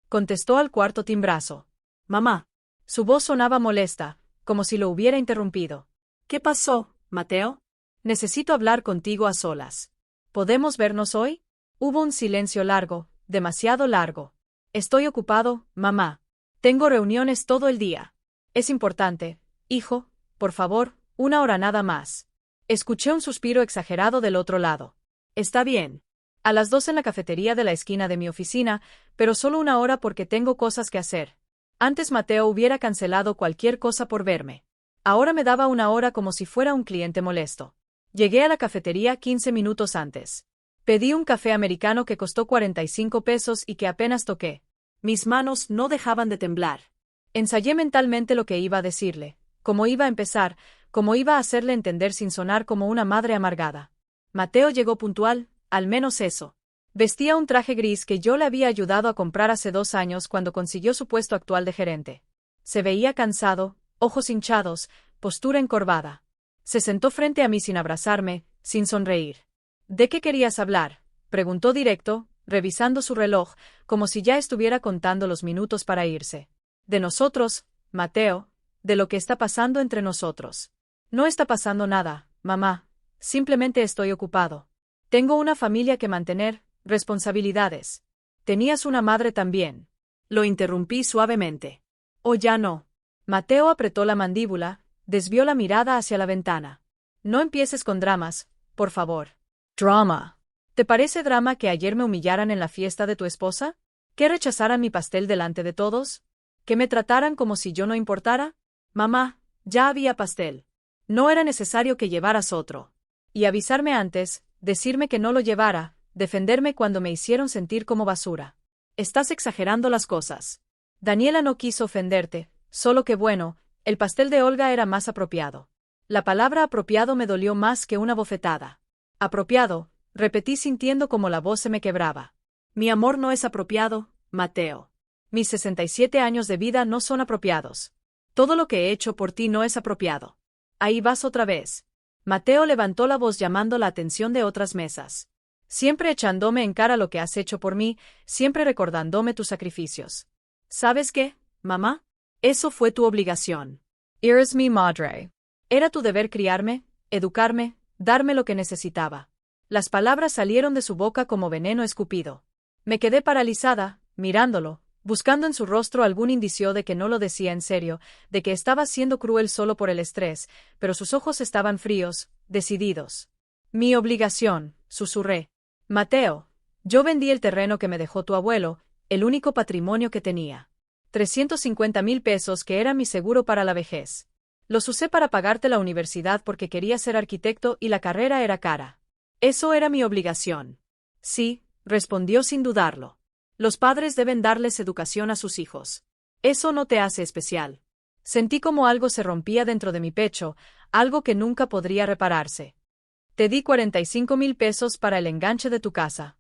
S1: Contestó al cuarto timbrazo. Mamá. Su voz sonaba molesta, como si lo hubiera interrumpido.
S2: ¿Qué pasó, Mateo?
S1: Necesito hablar contigo a solas. ¿Podemos vernos hoy? Hubo un silencio largo, demasiado largo. Estoy ocupado, mamá. Tengo reuniones todo el día. Es importante, hijo, por favor, una hora nada más. Escuché un suspiro exagerado del otro lado.
S2: Está bien.
S1: A las 2 en la cafetería de la esquina de mi oficina, pero solo una hora porque tengo cosas que hacer. Antes Mateo hubiera cancelado cualquier cosa por verme. Ahora me daba una hora como si fuera un cliente molesto. Llegué a la cafetería 15 minutos antes. Pedí un café americano que costó 45 pesos y que apenas toqué.
S2: Mis manos no dejaban de temblar.
S1: Ensayé mentalmente lo que iba a decirle, cómo iba a empezar, cómo iba a hacerle entender sin sonar como una madre amargada. Mateo llegó puntual, al menos eso. Vestía un traje gris que yo le había ayudado a comprar hace 2 años cuando consiguió su puesto actual de gerente. Se veía cansado, ojos hinchados, postura encorvada. Se sentó frente a mí sin abrazarme, sin sonreír. ¿De qué querías hablar?, preguntó directo, revisando su reloj, como si ya estuviera contando los minutos para irse. De nosotros, Mateo, de lo que está pasando entre nosotros. No está pasando nada, mamá, simplemente estoy ocupado. Tengo una familia que mantener, responsabilidades. Tenías una madre también.
S2: Lo interrumpí suavemente.
S1: Oh, ya no. Mateo apretó la mandíbula, desvió la mirada hacia la ventana. No empieces con dramas, por favor. Drama. ¿Te parece drama que ayer me humillaran en la fiesta de tu esposa? ¿Que rechazaran mi pastel delante de todos? ¿Que me trataran como si yo no importara? Mamá, ya había pastel. No era necesario que llevaras otro. Y avisarme antes, decirme que no lo llevara, defenderme cuando me hicieron sentir como basura. Estás exagerando las cosas. Daniela no quiso ofenderte, solo que bueno, el pastel de Olga era más apropiado. La palabra apropiado me dolió más que una bofetada. Apropiado, repetí sintiendo como la voz se me quebraba.
S2: Mi amor no es apropiado, Mateo.
S1: Mis 67 años de vida no son apropiados. Todo lo que he hecho por ti no es apropiado. Ahí vas otra vez. Mateo levantó la voz llamando la atención de otras mesas. Siempre echándome en cara lo que has hecho por mí, siempre recordándome tus sacrificios. ¿Sabes qué, mamá? Eso fue tu obligación. Eres mi madre. Era tu deber criarme, educarme, darme lo que necesitaba. Las palabras salieron de su boca como veneno escupido. Me quedé paralizada, mirándolo, buscando en su rostro algún indicio de que no lo decía en serio, de que estaba siendo cruel solo por el estrés, pero sus ojos estaban fríos, decididos. Mi obligación, susurré. Mateo, yo vendí el terreno que me dejó tu abuelo, el único patrimonio que tenía. 350,000 pesos que era mi seguro para la vejez. Los usé para pagarte la universidad porque quería ser arquitecto y la carrera era cara. Eso era mi obligación. Sí, respondió sin dudarlo. Los padres deben darles educación a sus hijos. Eso no te hace especial. Sentí como algo se rompía dentro de mi pecho, algo que nunca podría repararse. Te di 45,000 pesos para el enganche de tu casa.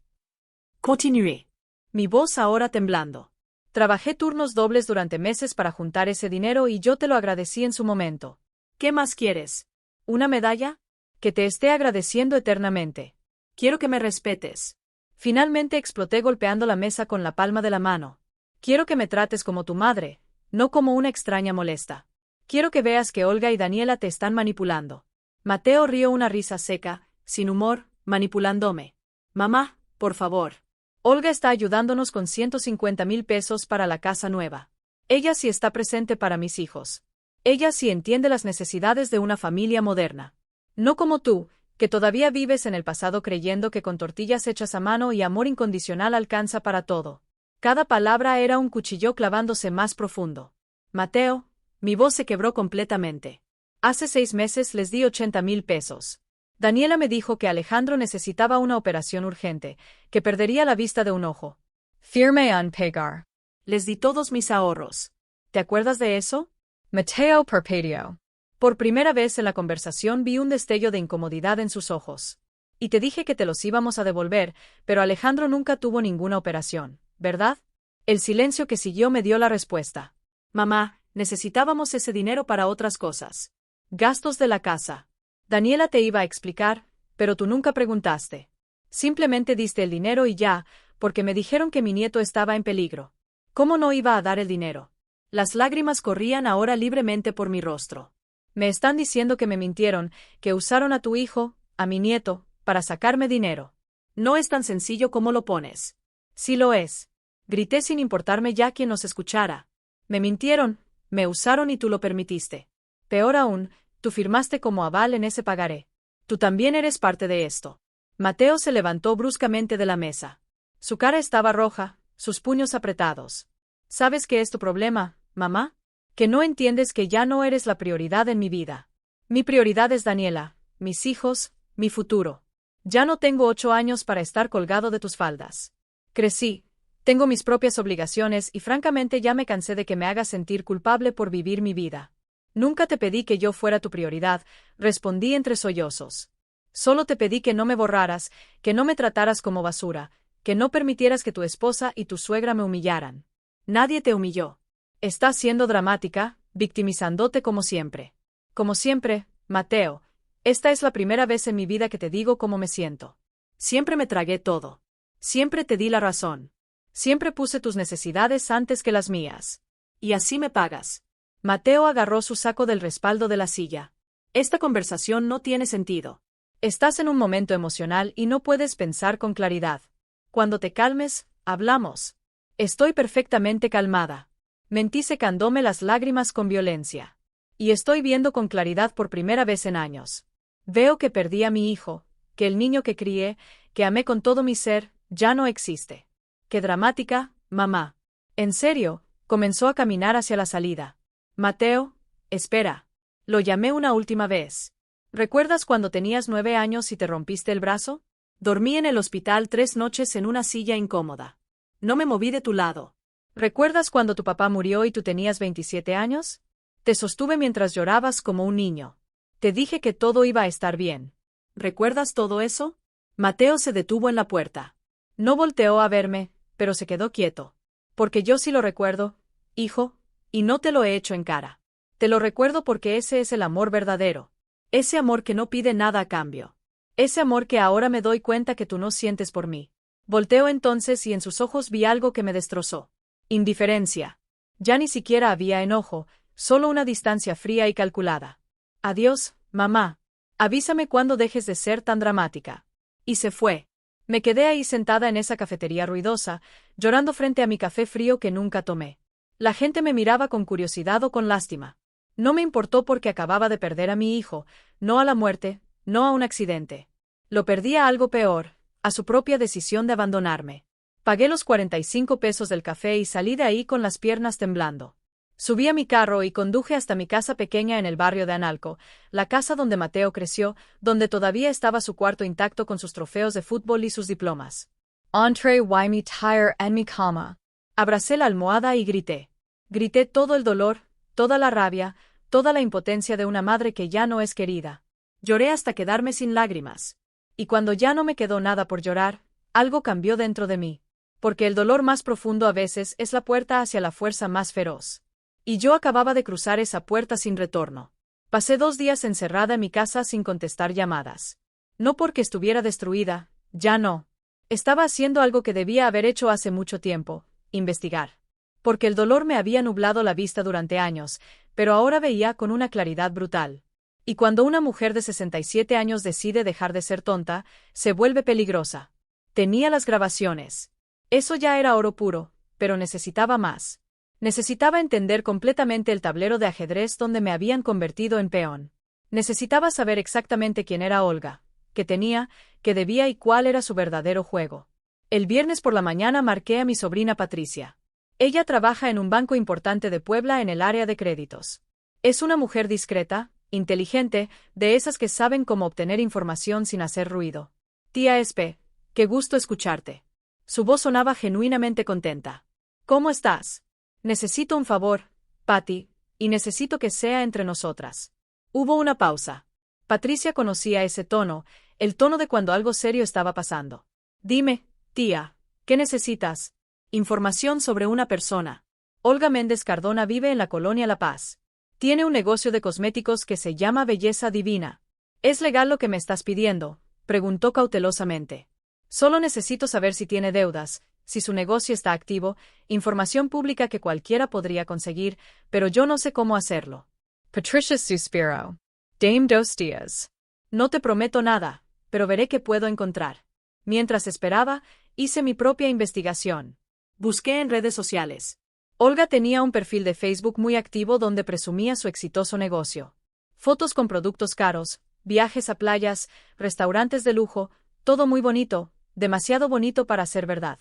S2: Continué. Mi voz ahora temblando.
S1: Trabajé turnos dobles durante meses para juntar ese dinero y yo te lo agradecí en su momento.
S2: ¿Qué más quieres?
S1: ¿Una medalla? Que te esté agradeciendo eternamente.
S2: Quiero que me respetes.
S1: Finalmente exploté golpeando la mesa con la palma de la mano. Quiero que me trates como tu madre, no como una extraña molesta. Quiero que veas que Olga y Daniela te están manipulando. Mateo rió una risa seca, sin humor, manipulándome.
S2: Mamá, por favor.
S1: Olga está ayudándonos con 150,000 pesos para la casa nueva. Ella sí está presente para mis hijos. Ella sí entiende las necesidades de una familia moderna. No como tú, que todavía vives en el pasado creyendo que con tortillas hechas a mano y amor incondicional alcanza para todo. Cada palabra era un cuchillo clavándose más profundo. Mateo, mi voz se quebró completamente. Hace 6 meses les di 80,000 pesos. Daniela me dijo que Alejandro necesitaba una operación urgente, que perdería la vista de un ojo. Firme en pagar.
S2: Les di todos mis ahorros.
S1: ¿Te acuerdas de eso? Mateo parpadeó. Por primera vez en la conversación vi un destello de incomodidad en sus ojos. Y te dije que te los íbamos a devolver, pero Alejandro nunca tuvo ninguna operación, ¿verdad? El silencio que siguió me dio la respuesta.
S2: Mamá, necesitábamos ese dinero para otras cosas.
S1: Gastos de la casa. Daniela te iba a explicar, pero tú nunca preguntaste. Simplemente diste el dinero y ya, porque me dijeron que mi nieto estaba en peligro. ¿Cómo no iba a dar el dinero?
S2: Las lágrimas corrían ahora libremente por mi rostro.
S1: Me están diciendo que me mintieron, que usaron a tu hijo, a mi nieto, para sacarme dinero.
S2: No es tan sencillo como lo pones.
S1: Sí lo es. Grité sin importarme ya quien nos escuchara. Me mintieron, me usaron y tú lo permitiste. Peor aún, tú firmaste como aval en ese pagaré. Tú también eres parte de esto. Mateo se levantó bruscamente de la mesa. Su cara estaba roja, sus puños apretados. ¿Sabes qué es tu problema, mamá? Que no entiendes que ya no eres la prioridad en mi vida. Mi prioridad es Daniela, mis hijos, mi futuro. Ya no tengo 8 años para estar colgado de tus faldas. Crecí, tengo mis propias obligaciones y francamente ya me cansé de que me hagas sentir culpable por vivir mi vida. Nunca te pedí que yo fuera tu prioridad, respondí entre sollozos. Solo te pedí que no me borraras, que no me trataras como basura, que no permitieras que tu esposa y tu suegra me humillaran. Nadie te humilló. Estás siendo dramática, victimizándote como siempre. Como siempre, Mateo, esta es la primera vez en mi vida que te digo cómo me siento. Siempre me tragué todo. Siempre te di la razón. Siempre puse tus necesidades antes que las mías.
S2: Y así me pagas.
S1: Mateo agarró su saco del respaldo de la silla.
S2: Esta conversación no tiene sentido.
S1: Estás en un momento emocional y no puedes pensar con claridad. Cuando te calmes, hablamos. Estoy perfectamente calmada. Mentí secándome las lágrimas con violencia. Y estoy viendo con claridad por primera vez en años. Veo que perdí a mi hijo, que el niño que crié, que amé con todo mi ser, ya no existe. Qué dramática, mamá. En serio, comenzó a caminar hacia la salida. Mateo, espera. Lo llamé una última vez. ¿Recuerdas cuando tenías 9 años y te rompiste el brazo?
S2: Dormí en el hospital 3 noches en una silla incómoda. No me moví de tu lado.
S1: ¿Recuerdas cuando tu papá murió y tú tenías 27 años? Te sostuve mientras llorabas como un niño. Te dije que todo iba a estar bien.
S2: ¿Recuerdas todo eso? Mateo se detuvo en la puerta.
S1: No volteó a verme, pero se quedó quieto. Porque yo sí lo recuerdo, hijo, y no te lo he hecho en cara. Te lo recuerdo porque ese es el amor verdadero. Ese amor que no pide nada a cambio. Ese amor que ahora me doy cuenta que tú no sientes por mí. Volteo entonces y en sus ojos vi algo que me destrozó. Indiferencia. Ya ni siquiera había enojo, solo una distancia fría y calculada. Adiós, mamá. Avísame cuando dejes de ser tan dramática. Y se fue. Me quedé ahí sentada en esa cafetería ruidosa, llorando frente a mi café frío que nunca tomé. La gente me miraba con curiosidad o con lástima. No me importó porque acababa de perder a mi hijo, no a la muerte, no a un accidente. Lo perdí a algo peor, a su propia decisión de abandonarme. Pagué los 45 pesos del café y salí de ahí con las piernas temblando. Subí a mi carro y conduje hasta mi casa pequeña en el barrio de Analco, la casa donde Mateo creció, donde todavía estaba su cuarto intacto con sus trofeos de fútbol y sus diplomas. Entre mi tire en mi cama. Abracé la almohada y grité. Grité todo el dolor, toda la rabia, toda la impotencia de una madre que ya no es querida. Lloré hasta quedarme sin lágrimas. Y cuando ya no me quedó nada por llorar, algo cambió dentro de mí. Porque el dolor más profundo a veces es la puerta hacia la fuerza más feroz. Y yo acababa de cruzar esa puerta sin retorno. Pasé 2 días encerrada en mi casa sin contestar llamadas. No porque estuviera destruida, ya no. Estaba haciendo algo que debía haber hecho hace mucho tiempo, investigar. Porque el dolor me había nublado la vista durante años, pero ahora veía con una claridad brutal. Y cuando una mujer de 67 años decide dejar de ser tonta, se vuelve peligrosa. Tenía las grabaciones. Eso ya era oro puro, pero necesitaba más. Necesitaba entender completamente el tablero de ajedrez donde me habían convertido en peón. Necesitaba saber exactamente quién era Olga, qué tenía, qué debía y cuál era su verdadero juego. El viernes por la mañana marqué a mi sobrina Patricia. Ella trabaja en un banco importante de Puebla en el área de créditos. Es una mujer discreta, inteligente, de esas que saben cómo obtener información sin hacer ruido. Tía Espe, qué gusto escucharte. Su voz sonaba genuinamente contenta. ¿Cómo estás? Necesito un favor, Patty, y necesito que sea entre nosotras. Hubo una pausa. Patricia conocía ese tono, el tono de cuando algo serio estaba pasando. Dime, tía, ¿qué necesitas? Información sobre una persona. Olga Méndez Cardona vive en la colonia La Paz. Tiene un negocio de cosméticos que se llama Belleza Divina. ¿Es legal lo que me estás pidiendo?, preguntó cautelosamente. Solo necesito saber si tiene deudas, Si su negocio está activo, información pública que cualquiera podría conseguir, pero yo no sé cómo hacerlo. Patricia Suspiro. Dame 2 días. No te prometo nada, pero veré qué puedo encontrar. Mientras esperaba, hice mi propia investigación.
S2: Busqué en redes sociales.
S1: Olga tenía un perfil de Facebook muy activo donde presumía su exitoso negocio. Fotos con productos caros, viajes a playas, restaurantes de lujo, todo muy bonito, demasiado bonito para ser verdad.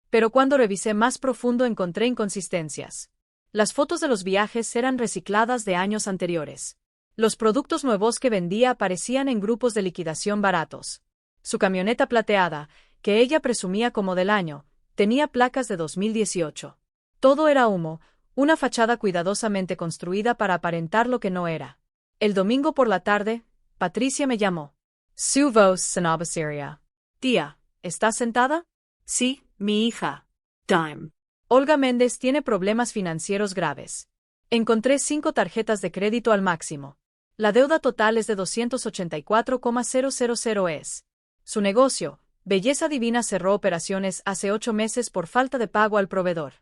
S1: Pero cuando revisé más profundo encontré inconsistencias. Las fotos de los viajes eran recicladas de años anteriores. Los productos nuevos que vendía aparecían en grupos de liquidación baratos. Su camioneta plateada, que ella presumía como del año, tenía placas de 2018. Todo era humo, una fachada cuidadosamente construida para aparentar lo que no era. El domingo por la tarde, Patricia me llamó. Su voz sonaba seria.
S2: Tía, ¿estás sentada? Sí, mi hija. Dime.
S1: Olga Méndez tiene problemas financieros graves. Encontré 5 tarjetas de crédito al máximo. La deuda total es de 284,000 es. Su negocio, Belleza Divina, cerró operaciones hace 8 meses por falta de pago al proveedor.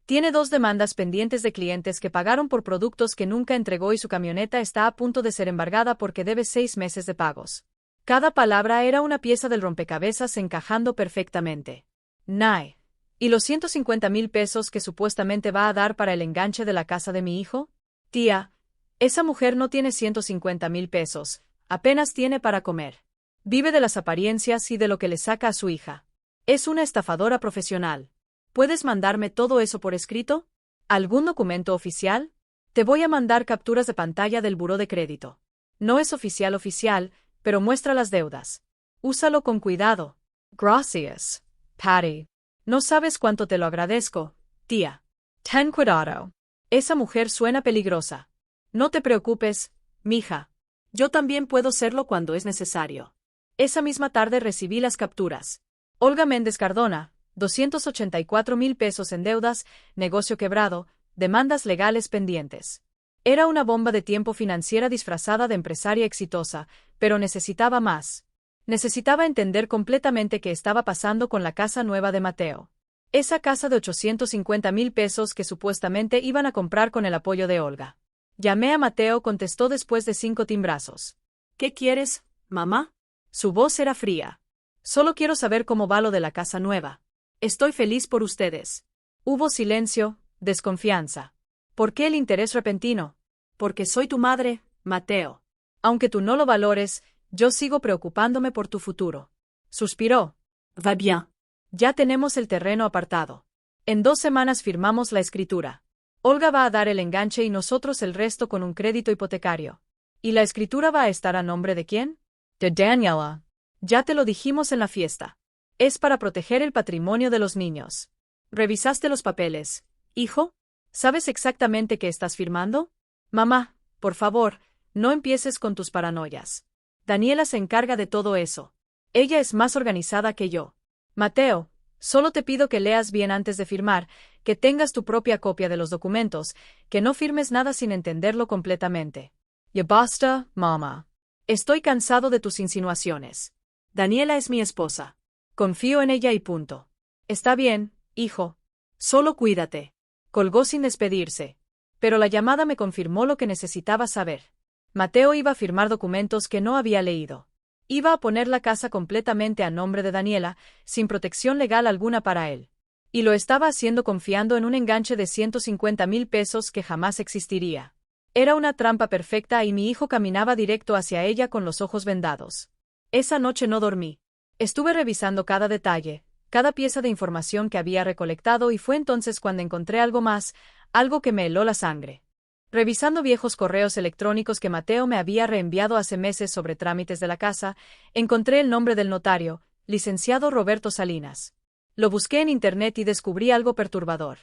S1: Tiene 2 demandas pendientes de clientes que pagaron por productos que nunca entregó y su camioneta está a punto de ser embargada porque debe 6 meses de pagos. Cada palabra era una pieza del rompecabezas encajando perfectamente. Nay. ¿Y los 150,000 pesos que supuestamente va a dar para el enganche de la casa de mi hijo? Tía, esa mujer no tiene 150,000 pesos, apenas tiene para comer. Vive de las apariencias y de lo que le saca a su hija. Es una estafadora profesional. ¿Puedes mandarme todo eso por escrito? ¿Algún documento oficial? Te voy a mandar capturas de pantalla del buró de crédito. No es oficial, pero muestra las deudas. Úsalo con cuidado. Gracias, Patty. No sabes cuánto te lo agradezco, tía. Ten cuidado. Esa mujer suena peligrosa. No te preocupes, mija.
S2: Yo también puedo serlo cuando es necesario.
S1: Esa misma tarde recibí las capturas. Olga Méndez Cardona, 284,000 pesos en deudas, negocio quebrado, demandas legales pendientes. Era una bomba de tiempo financiera disfrazada de empresaria exitosa, pero necesitaba más. Necesitaba entender completamente qué estaba pasando con la casa nueva de Mateo. Esa casa de 850,000 pesos que supuestamente iban a comprar con el apoyo de Olga. Llamé a Mateo, contestó después de 5 timbrazos.
S2: ¿Qué quieres, mamá?
S1: Su voz era fría. Solo quiero saber cómo va lo de la casa nueva. Estoy feliz por ustedes. Hubo silencio, desconfianza. ¿Por qué el interés repentino?
S2: Porque soy tu madre, Mateo.
S1: Aunque tú no lo valores, yo sigo preocupándome por tu futuro. Suspiró.
S2: Va bien.
S1: Ya tenemos el terreno apartado. En 2 semanas firmamos la escritura. Olga va a dar el enganche y nosotros el resto con un crédito hipotecario. ¿Y la escritura va a estar a nombre de quién? De Daniela. Ya te lo dijimos en la fiesta. Es para proteger el patrimonio de los niños. ¿Revisaste los papeles, hijo? ¿Sabes exactamente qué estás firmando? Mamá, por favor, no empieces con tus paranoias. Daniela se encarga de todo eso. Ella es más organizada que yo. Mateo, solo te pido que leas bien antes de firmar, que tengas tu propia copia de los documentos, que no firmes nada sin entenderlo completamente. Ya basta, mamá. Estoy cansado de tus insinuaciones.
S2: Daniela es mi esposa.
S1: Confío en ella y punto. Está bien, hijo. Solo cuídate. Colgó sin despedirse. Pero la llamada me confirmó lo que necesitaba saber. Mateo iba a firmar documentos que no había leído. Iba a poner la casa completamente a nombre de Daniela, sin protección legal alguna para él. Y lo estaba haciendo confiando en un enganche de 150,000 pesos que jamás existiría. Era una trampa perfecta y mi hijo caminaba directo hacia ella con los ojos vendados. Esa noche no dormí. Estuve revisando cada detalle, cada pieza de información que había recolectado y fue entonces cuando encontré algo más, algo que me heló la sangre. Revisando viejos correos electrónicos que Mateo me había reenviado hace meses sobre trámites de la casa, encontré el nombre del notario, licenciado Roberto Salinas. Lo busqué en internet y descubrí algo perturbador.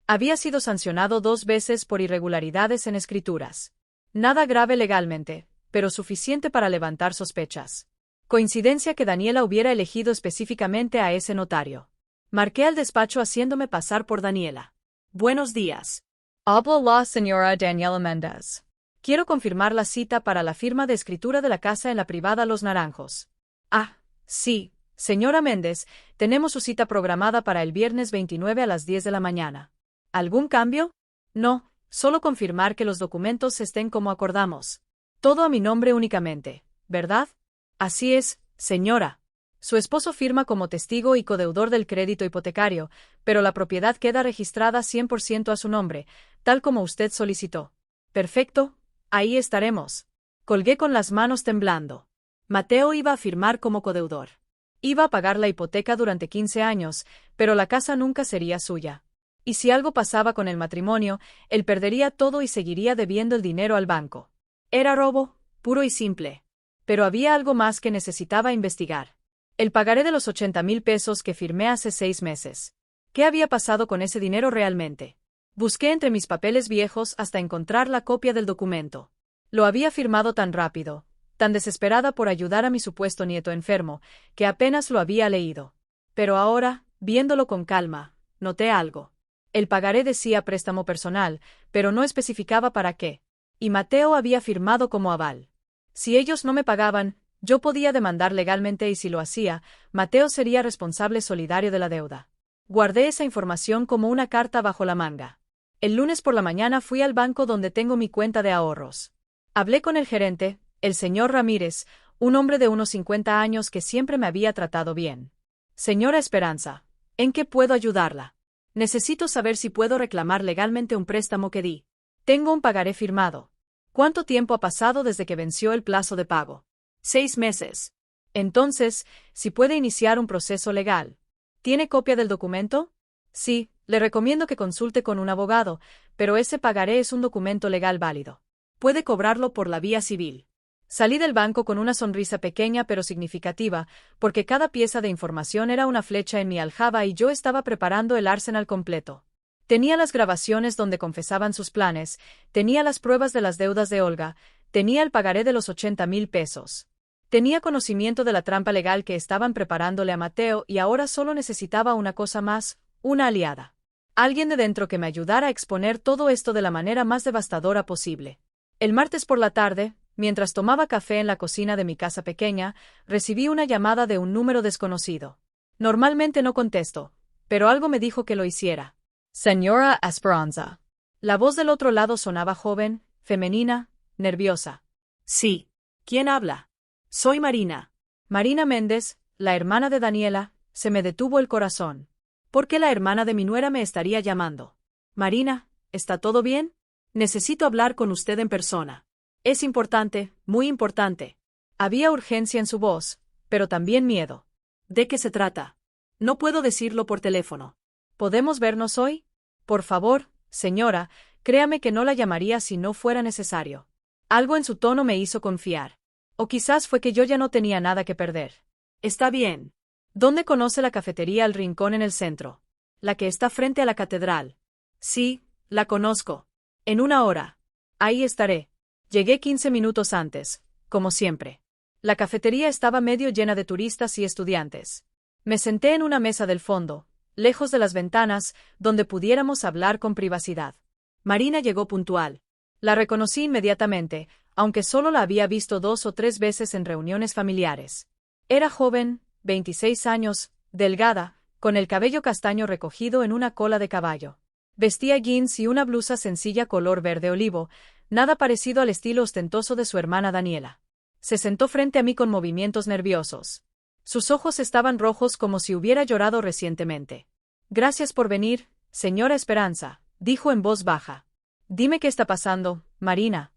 S1: Había sido sancionado 2 veces por irregularidades en escrituras. Nada grave legalmente, pero suficiente para levantar sospechas. Coincidencia que Daniela hubiera elegido específicamente a ese notario. Marqué al despacho haciéndome pasar por Daniela.
S2: Buenos días.
S1: Habla la señora Daniela Méndez. Quiero confirmar la cita para la firma de escritura de la casa en la privada Los Naranjos. Ah, sí, Señora Méndez, tenemos su cita programada para el viernes 29 a las 10 de la mañana. ¿Algún cambio? No, solo confirmar que los documentos estén como acordamos. Todo a mi nombre únicamente, ¿verdad? Así es, señora. Su esposo firma como testigo y codeudor del crédito hipotecario, pero la propiedad queda registrada 100% a su nombre, tal como usted solicitó. Perfecto, ahí estaremos. Colgué con las manos temblando. Mateo iba a firmar como codeudor. Iba a pagar la hipoteca durante 15 años, pero la casa nunca sería suya. Y si algo pasaba con el matrimonio, él perdería todo y seguiría debiendo el dinero al banco. Era robo, puro y simple. Pero había algo más que necesitaba investigar. El pagaré de los 80,000 pesos que firmé hace 6 meses. ¿Qué había pasado con ese dinero realmente? Busqué entre mis papeles viejos hasta encontrar la copia del documento. Lo había firmado tan rápido, tan desesperada por ayudar a mi supuesto nieto enfermo, que apenas lo había leído. Pero ahora, viéndolo con calma, noté algo. El pagaré decía préstamo personal, pero no especificaba para qué. Y Mateo había firmado como aval. Si ellos no me pagaban, yo podía demandar legalmente y si lo hacía, Mateo sería responsable solidario de la deuda. Guardé esa información como una carta bajo la manga. El lunes por la mañana fui al banco donde tengo mi cuenta de ahorros. Hablé con el gerente, el señor Ramírez, un hombre de unos 50 años que siempre me había tratado bien. Señora Esperanza, ¿en qué puedo ayudarla? Necesito saber si puedo reclamar legalmente un préstamo que di. Tengo un pagaré firmado. ¿Cuánto tiempo ha pasado desde que venció el plazo de pago? 6 meses. Entonces, si puede iniciar un proceso legal. ¿Tiene copia del documento? Sí, le recomiendo que consulte con un abogado, pero ese pagaré es un documento legal válido. Puede cobrarlo por la vía civil. Salí del banco con una sonrisa pequeña pero significativa, porque cada pieza de información era una flecha en mi aljaba y yo estaba preparando el arsenal completo. Tenía las grabaciones donde confesaban sus planes, tenía las pruebas de las deudas de Olga, tenía el pagaré de los 80,000 pesos. Tenía conocimiento de la trampa legal que estaban preparándole a Mateo y ahora solo necesitaba una cosa más, una aliada. Alguien de dentro que me ayudara a exponer todo esto de la manera más devastadora posible. El martes por la tarde, mientras tomaba café en la cocina de mi casa pequeña, recibí una llamada de un número desconocido. Normalmente no contesto, pero algo me dijo que lo hiciera. Señora Esperanza. La voz del otro lado sonaba joven, femenina, nerviosa.
S2: Sí. ¿Quién habla? Soy Marina.
S1: Marina Méndez, la hermana de Daniela. Se me detuvo el corazón. ¿Por qué la hermana de mi nuera me estaría llamando?
S2: Marina, ¿está todo bien? Necesito hablar con usted en persona.
S1: Es importante, muy importante. Había urgencia en su voz, pero también miedo.
S2: ¿De qué se trata? No puedo decirlo por teléfono.
S1: ¿Podemos vernos hoy? Por favor, señora, créame que no la llamaría si no fuera necesario. Algo en su tono me hizo confiar. O quizás fue que yo ya no tenía nada que perder.
S2: Está bien.
S1: ¿Dónde conoce la cafetería El Rincón en el centro? La que está frente a la catedral.
S2: Sí, la conozco.
S1: En 1 hora. Ahí estaré. Llegué 15 minutos antes, como siempre. La cafetería estaba medio llena de turistas y estudiantes. Me senté en una mesa del fondo, lejos de las ventanas, donde pudiéramos hablar con privacidad.
S2: Marina llegó puntual.
S1: La reconocí inmediatamente, aunque solo la había visto 2 o 3 veces en reuniones familiares. Era joven, 26 años, delgada, con el cabello castaño recogido en una cola de caballo. Vestía jeans y una blusa sencilla color verde olivo, nada parecido al estilo ostentoso de su hermana Daniela. Se sentó frente a mí con movimientos nerviosos. Sus ojos estaban rojos como si hubiera llorado recientemente. Gracias por venir, señora Esperanza, dijo en voz baja. Dime qué está pasando, Marina.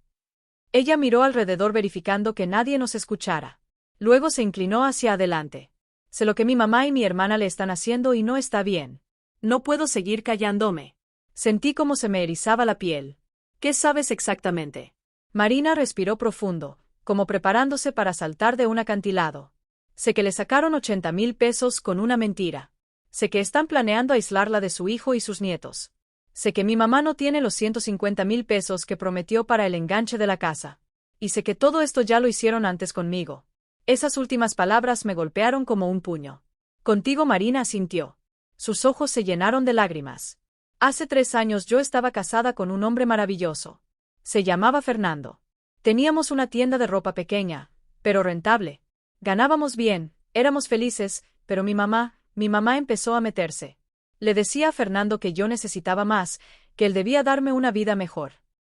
S1: Ella miró alrededor verificando que nadie nos escuchara. Luego se inclinó hacia adelante. Sé lo que mi mamá y mi hermana le están haciendo y no está bien.
S2: No puedo seguir callándome.
S1: Sentí como se me erizaba la piel.
S2: ¿Qué sabes exactamente?
S1: Marina respiró profundo, como preparándose para saltar de un acantilado. Sé que le sacaron 80,000 pesos con una mentira. Sé que están planeando aislarla de su hijo y sus nietos. Sé que mi mamá no tiene los 150,000 pesos que prometió para el enganche de la casa. Y sé que todo esto ya lo hicieron antes conmigo. Esas últimas palabras me golpearon como un puño. Contigo, Marina, asintió. Sus ojos se llenaron de lágrimas. Hace 3 años yo estaba casada con un hombre maravilloso. Se llamaba Fernando. Teníamos una tienda de ropa pequeña, pero rentable. Ganábamos bien, éramos felices, pero mi mamá empezó a meterse. Le decía a Fernando que yo necesitaba más, que él debía darme una vida mejor.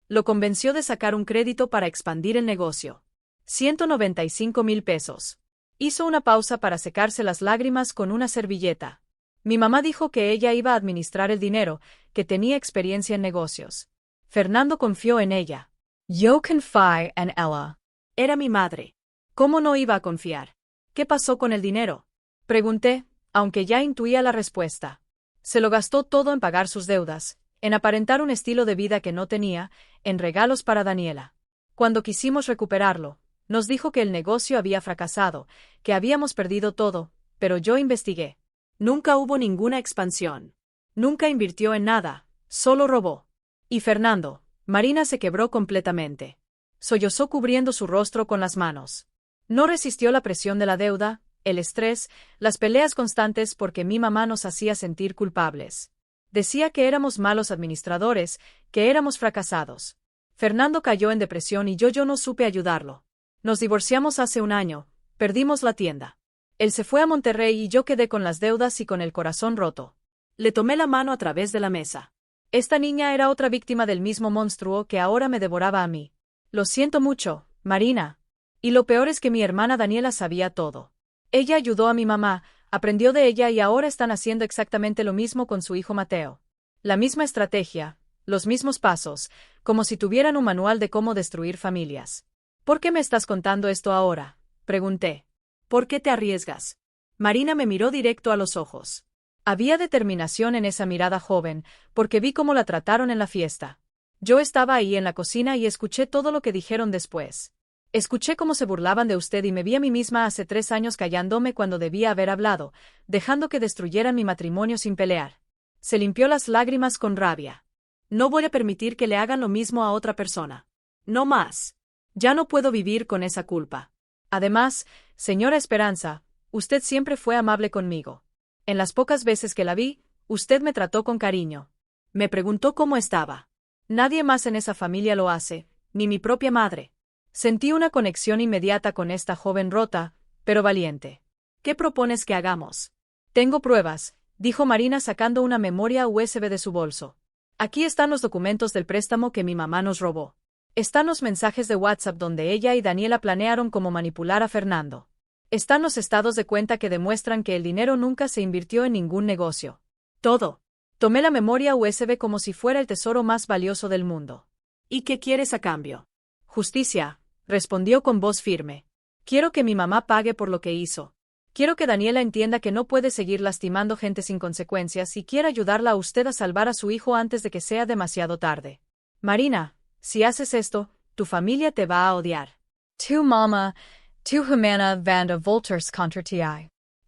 S1: Lo convenció de sacar un crédito para expandir el negocio. 195,000 pesos. Hizo una pausa para secarse las lágrimas con una servilleta. Mi mamá dijo que ella iba a administrar el dinero, que tenía experiencia en negocios. Fernando confió en ella. Yo confié en ella.
S2: Era mi madre.
S1: ¿Cómo no iba a confiar? ¿Qué pasó con el dinero? Pregunté, aunque ya intuía la respuesta. Se lo gastó todo en pagar sus deudas, en aparentar un estilo de vida que no tenía, en regalos para Daniela. Cuando quisimos recuperarlo, nos dijo que el negocio había fracasado, que habíamos perdido todo, pero yo investigué.
S2: Nunca hubo ninguna expansión.
S1: Nunca invirtió en nada, solo robó. Y Fernando, Marina se quebró completamente. Sollozó cubriendo su rostro con las manos. No resistió la presión de la deuda, el estrés, las peleas constantes porque mi mamá nos hacía sentir culpables. Decía que éramos malos administradores, que éramos fracasados. Fernando cayó en depresión y yo no supe ayudarlo. Nos divorciamos hace un año, perdimos la tienda. Él se fue a Monterrey y yo quedé con las deudas y con el corazón roto.
S2: Le tomé la mano a través de la mesa.
S1: Esta niña era otra víctima del mismo monstruo que ahora me devoraba a mí. Lo siento mucho, Marina. Y lo peor es que mi hermana Daniela sabía todo. Ella ayudó a mi mamá, aprendió de ella y ahora están haciendo exactamente lo mismo con su hijo Mateo. La misma estrategia, los mismos pasos, como si tuvieran un manual de cómo destruir familias. ¿Por qué me estás contando esto ahora?, pregunté.
S2: ¿Por qué te arriesgas? Marina me miró directo a los ojos.
S1: Había determinación en esa mirada joven, porque vi cómo la trataron en la fiesta. Yo estaba ahí en la cocina y escuché todo lo que dijeron después. Escuché cómo se burlaban de usted y me vi a mí misma hace 3 años callándome cuando debía haber hablado, dejando que destruyeran mi matrimonio sin pelear. Se limpió las lágrimas con rabia.
S2: No voy a permitir que le hagan lo mismo a otra persona. No más. Ya no puedo vivir con esa culpa.
S1: Además, señora Esperanza, usted siempre fue amable conmigo. En las pocas veces que la vi, usted me trató con cariño.
S2: Me preguntó cómo estaba.
S1: Nadie más en esa familia lo hace, ni mi propia madre. Sentí una conexión inmediata con esta joven rota, pero valiente.
S2: ¿Qué propones que hagamos?
S1: Tengo pruebas, dijo Marina sacando una memoria USB de su bolso. Aquí están los documentos del préstamo que mi mamá nos robó. Están los mensajes de WhatsApp donde ella y Daniela planearon cómo manipular a Fernando. Están los estados de cuenta que demuestran que el dinero nunca se invirtió en ningún negocio.
S2: Todo.
S1: Tomé la memoria USB como si fuera el tesoro más valioso del mundo.
S2: ¿Y qué quieres a cambio?
S1: Justicia, respondió con voz firme. Quiero que mi mamá pague por lo que hizo. Quiero que Daniela entienda que no puede seguir lastimando gente sin consecuencias y quiero ayudarla a usted a salvar a su hijo antes de que sea demasiado tarde. Marina, si haces esto, tu familia te va a odiar. Tu mamá, tu hermana van a volters contra ti.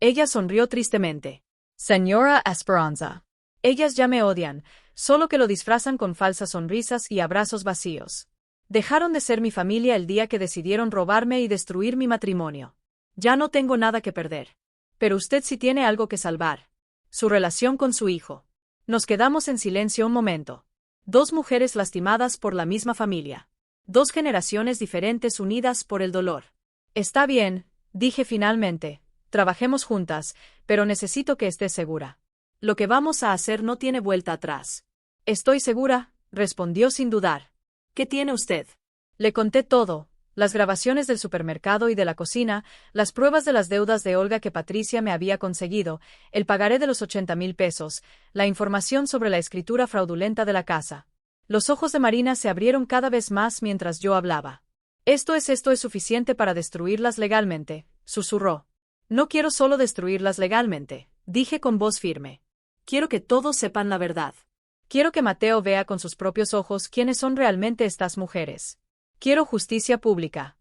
S2: Ella sonrió tristemente.
S1: Señora Esperanza. Ellas ya me odian, solo que lo disfrazan con falsas sonrisas y abrazos vacíos. Dejaron de ser mi familia el día que decidieron robarme y destruir mi matrimonio.
S2: Ya no tengo nada que perder.
S1: Pero usted sí tiene algo que salvar. Su relación con su hijo. Nos quedamos en silencio un momento. 2 mujeres lastimadas por la misma familia. 2 generaciones diferentes unidas por el dolor. Está bien, dije finalmente. Trabajemos juntas, pero necesito que estés segura.
S2: Lo que vamos a hacer no tiene vuelta atrás.
S1: Estoy segura, respondió sin dudar.
S2: ¿Qué tiene usted?
S1: Le conté todo, las grabaciones del supermercado y de la cocina, las pruebas de las deudas de Olga que Patricia me había conseguido, el pagaré de los 80,000 pesos, la información sobre la escritura fraudulenta de la casa. Los ojos de Marina se abrieron cada vez más mientras yo hablaba. Esto es suficiente para destruirlas legalmente, susurró. No quiero solo destruirlas legalmente, dije con voz firme.
S2: Quiero que todos sepan la verdad.
S1: Quiero que Mateo vea con sus propios ojos quiénes son realmente estas mujeres. Quiero justicia pública.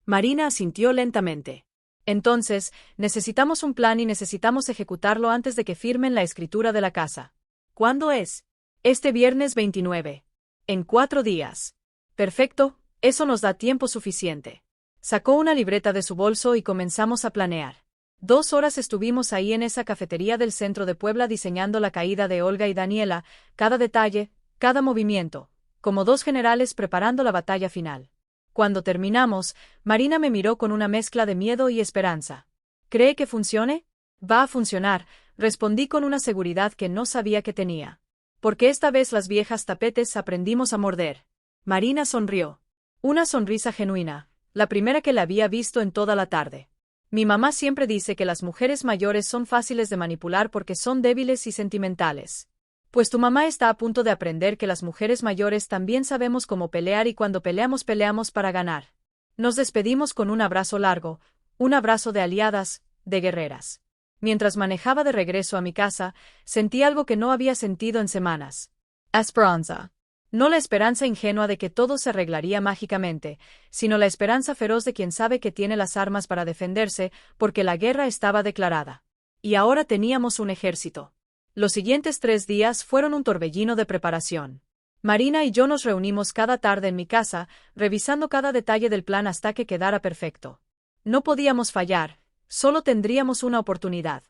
S2: Marina asintió lentamente.
S1: Entonces, necesitamos un plan y necesitamos ejecutarlo antes de que firmen la escritura de la casa.
S2: ¿Cuándo es?
S1: Este viernes 29. En 4 días. Perfecto, eso nos da tiempo suficiente. Sacó una libreta de su bolso y comenzamos a planear. 2 horas estuvimos ahí en esa cafetería del centro de Puebla diseñando la caída de Olga y Daniela, cada detalle, cada movimiento, como 2 generales preparando la batalla final. Cuando terminamos, Marina me miró con una mezcla de miedo y esperanza. ¿Cree que funcione? Va a funcionar, respondí con una seguridad que no sabía que tenía. Porque esta vez las viejas tapetes aprendimos a morder.
S2: Marina sonrió.
S1: Una sonrisa genuina, la primera que la había visto en toda la tarde. Mi mamá siempre dice que las mujeres mayores son fáciles de manipular porque son débiles y sentimentales. Pues tu mamá está a punto de aprender que las mujeres mayores también sabemos cómo pelear y cuando peleamos peleamos para ganar. Nos despedimos con un abrazo largo, un abrazo de aliadas, de guerreras. Mientras manejaba de regreso a mi casa, sentí algo que no había sentido en semanas. Esperanza. No la esperanza ingenua de que todo se arreglaría mágicamente, sino la esperanza feroz de quien sabe que tiene las armas para defenderse, porque la guerra estaba declarada. Y ahora teníamos un ejército. Los siguientes 3 días fueron un torbellino de preparación. Marina y yo nos reunimos cada tarde en mi casa, revisando cada detalle del plan hasta que quedara perfecto. No podíamos fallar, solo tendríamos una oportunidad.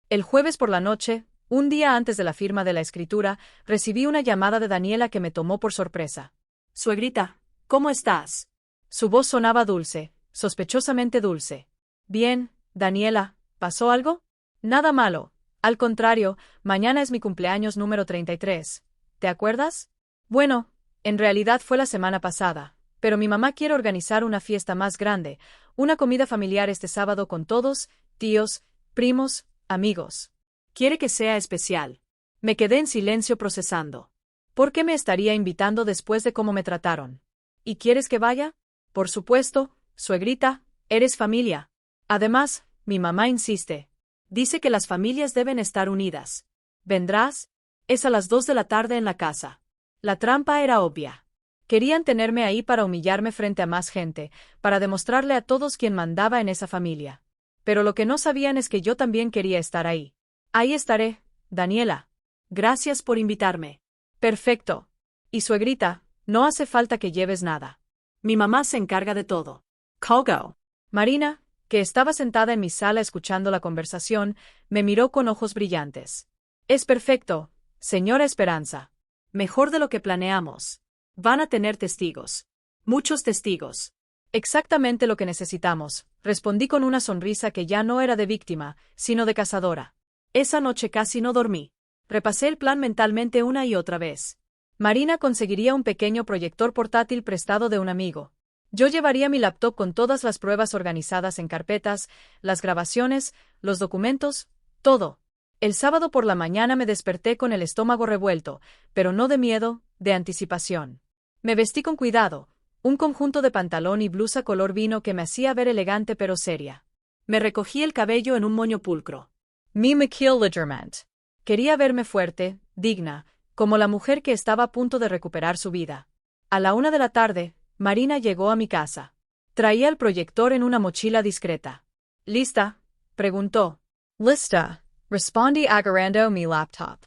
S1: El jueves por la noche, un día antes de la firma de la escritura, recibí una llamada de Daniela que me tomó por sorpresa.
S2: Suegrita, ¿cómo estás?
S1: Su voz sonaba dulce, sospechosamente dulce. Bien, Daniela, ¿pasó algo? Nada malo. Al contrario, mañana es mi cumpleaños número 33. ¿Te acuerdas? Bueno, en realidad fue la semana pasada, pero mi mamá quiere organizar una fiesta más grande, una comida familiar este sábado con todos, tíos, primos, amigos.
S2: Quiere que sea especial.
S1: Me quedé en silencio procesando. ¿Por qué me estaría invitando después de cómo me trataron? ¿Y quieres que vaya? Por supuesto, suegrita, eres familia. Además, mi mamá insiste.
S2: Dice que las familias deben estar unidas.
S1: ¿Vendrás?
S2: Es a las 2 de la tarde en la casa.
S1: La trampa era obvia. Querían tenerme ahí para humillarme frente a más gente, para demostrarle a todos quién mandaba en esa familia. Pero lo que no sabían es que yo también quería estar ahí. Ahí estaré, Daniela.
S2: Gracias por invitarme.
S1: Perfecto. Y suegrita, no hace falta que lleves nada.
S2: Mi mamá se encarga de todo.
S1: Cogo. Marina, que estaba sentada en mi sala escuchando la conversación, me miró con ojos brillantes. Es perfecto, señora Esperanza.
S2: Mejor de lo que planeamos. Van a tener testigos. Muchos testigos.
S1: Exactamente lo que necesitamos, respondí con una sonrisa que ya no era de víctima, sino de cazadora.
S2: Esa noche casi no dormí. Repasé el plan mentalmente una y otra vez.
S1: Marina conseguiría un pequeño proyector portátil prestado de un amigo. Yo llevaría mi laptop con todas las pruebas organizadas en carpetas, las grabaciones, los documentos, todo. El sábado por la mañana me desperté con el estómago revuelto, pero no de miedo, de anticipación. Me vestí con cuidado, un conjunto de pantalón y blusa color vino que me hacía ver elegante pero seria.
S2: Me recogí el cabello en un moño pulcro.
S1: Mi McKeel Legerment. Quería verme fuerte, digna, como la mujer que estaba a punto de recuperar su vida. A la 1 de la tarde, Marina llegó a mi casa. Traía el proyector en una mochila discreta. ¿Lista?, preguntó. Lista, respondí agarrando mi laptop.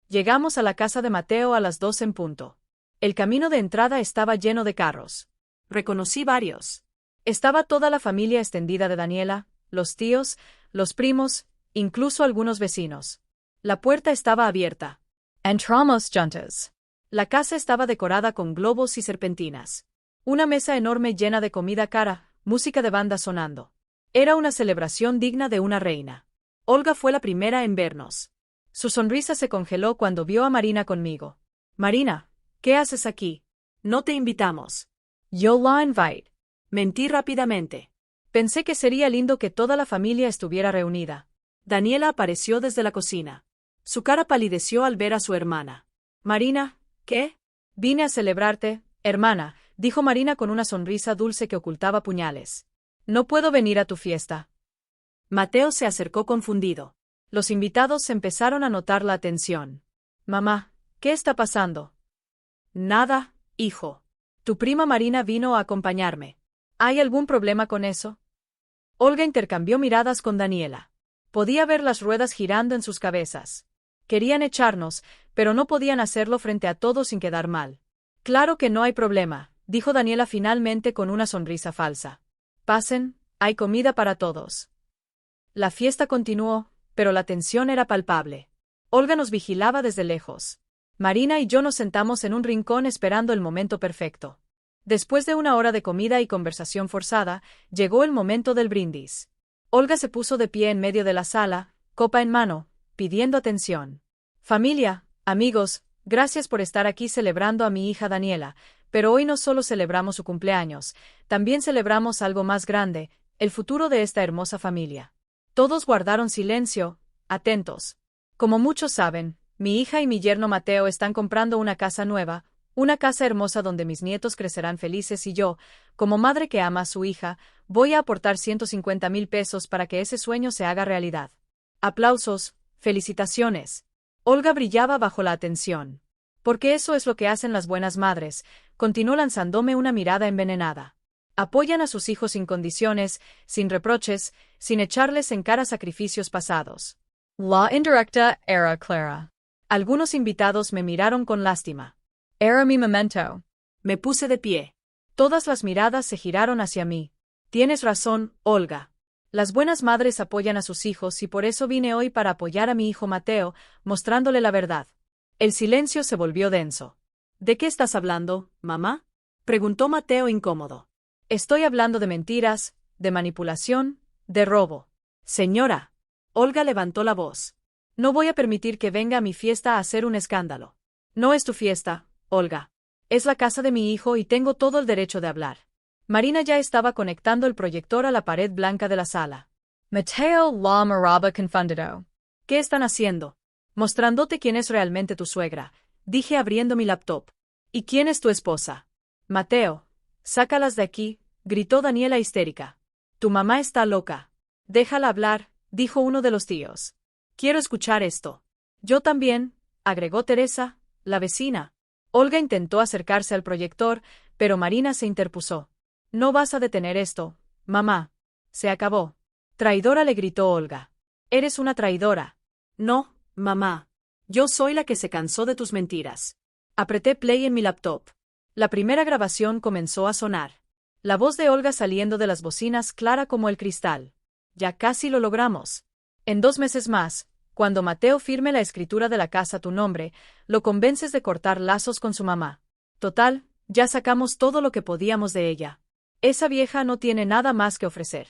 S1: Llegamos a la casa de Mateo a las 2 en punto. El camino de entrada estaba lleno de carros.
S2: Reconocí varios.
S1: Estaba toda la familia extendida de Daniela, los tíos, los primos, incluso algunos vecinos. La puerta estaba abierta. Entramos juntos. La casa estaba decorada con globos y serpentinas. Una mesa enorme llena de comida cara, música de banda sonando. Era una celebración digna de una reina. Olga fue la primera en vernos. Su sonrisa se congeló cuando vio a Marina conmigo. Marina, ¿qué haces aquí?
S2: No te invitamos.
S1: Yo la invite.
S2: Mentí rápidamente.
S1: Pensé que sería lindo que toda la familia estuviera reunida.
S2: Daniela apareció desde la cocina. Su cara palideció al ver a su hermana.
S1: Marina, ¿qué? Vine a celebrarte, hermana, dijo Marina con una sonrisa dulce que ocultaba puñales. No puedo venir a tu fiesta.
S2: Mateo se acercó confundido.
S1: Los invitados empezaron a notar la atención. Mamá, ¿qué está pasando?
S2: Nada, hijo.
S1: Tu prima Marina vino a acompañarme. ¿Hay algún problema con eso? Olga intercambió miradas con Daniela. Podía ver las ruedas girando en sus cabezas. Querían echarnos, pero no podían hacerlo frente a todos sin quedar mal. Claro que no hay problema, dijo Daniela finalmente con una sonrisa falsa. Pasen, hay comida para todos. La fiesta continuó, pero la tensión era palpable. Olga nos vigilaba desde lejos. Marina y yo nos sentamos en un rincón esperando el momento perfecto. Después de 1 hora de comida y conversación forzada, llegó el momento del brindis. Olga se puso de pie en medio de la sala, copa en mano, pidiendo atención. Familia, amigos, gracias por estar aquí celebrando a mi hija Daniela, pero hoy no solo celebramos su cumpleaños, también celebramos algo más grande, el futuro de esta hermosa familia. Todos guardaron silencio, atentos. Como muchos saben, mi hija y mi yerno Mateo están comprando una casa nueva, una casa hermosa donde mis nietos crecerán felices y yo, como madre que ama a su hija, voy a aportar 150,000 pesos para que ese sueño se haga realidad. Aplausos, felicitaciones. Olga brillaba bajo la atención. Porque eso es lo que hacen las buenas madres, continuó lanzándome una mirada envenenada. Apoyan a sus hijos sin condiciones, sin reproches, sin echarles en cara sacrificios pasados. La indirecta era clara. Algunos invitados me miraron con lástima. Era mi momento. Me puse de pie. Todas las miradas se giraron hacia mí. Tienes razón, Olga. Las buenas madres apoyan a sus hijos y por eso vine hoy para apoyar a mi hijo Mateo, mostrándole la verdad. El silencio se volvió denso. ¿De qué estás hablando, mamá? Preguntó Mateo incómodo. Estoy hablando de mentiras, de manipulación, de robo. Señora. Olga levantó la voz. No voy a permitir que venga a mi fiesta a hacer un escándalo. No es tu fiesta, Olga. Es la casa de mi hijo y tengo todo el derecho de hablar. Marina ya estaba conectando el proyector a la pared blanca de la sala. Mateo la miraba confundido. ¿Qué están haciendo? Mostrándote quién es realmente tu suegra, dije abriendo mi laptop. ¿Y quién es tu esposa? Mateo, sácalas de aquí, gritó Daniela histérica. Tu mamá está loca. Déjala hablar, dijo uno de los tíos. Quiero escuchar esto. Yo también, agregó Teresa, la vecina. Olga intentó acercarse al proyector, pero Marina se interpuso. No vas a detener esto, mamá. Se acabó. Traidora, le gritó Olga. Eres una traidora. No, mamá. Yo soy la que se cansó de tus mentiras. Apreté play en mi laptop. La primera grabación comenzó a sonar. La voz de Olga saliendo de las bocinas clara como el cristal. Ya casi lo logramos. En 2 meses más, cuando Mateo firme la escritura de la casa a tu nombre, lo convences de cortar lazos con su mamá. Total, ya sacamos todo lo que podíamos de ella. Esa vieja no tiene nada más que ofrecer.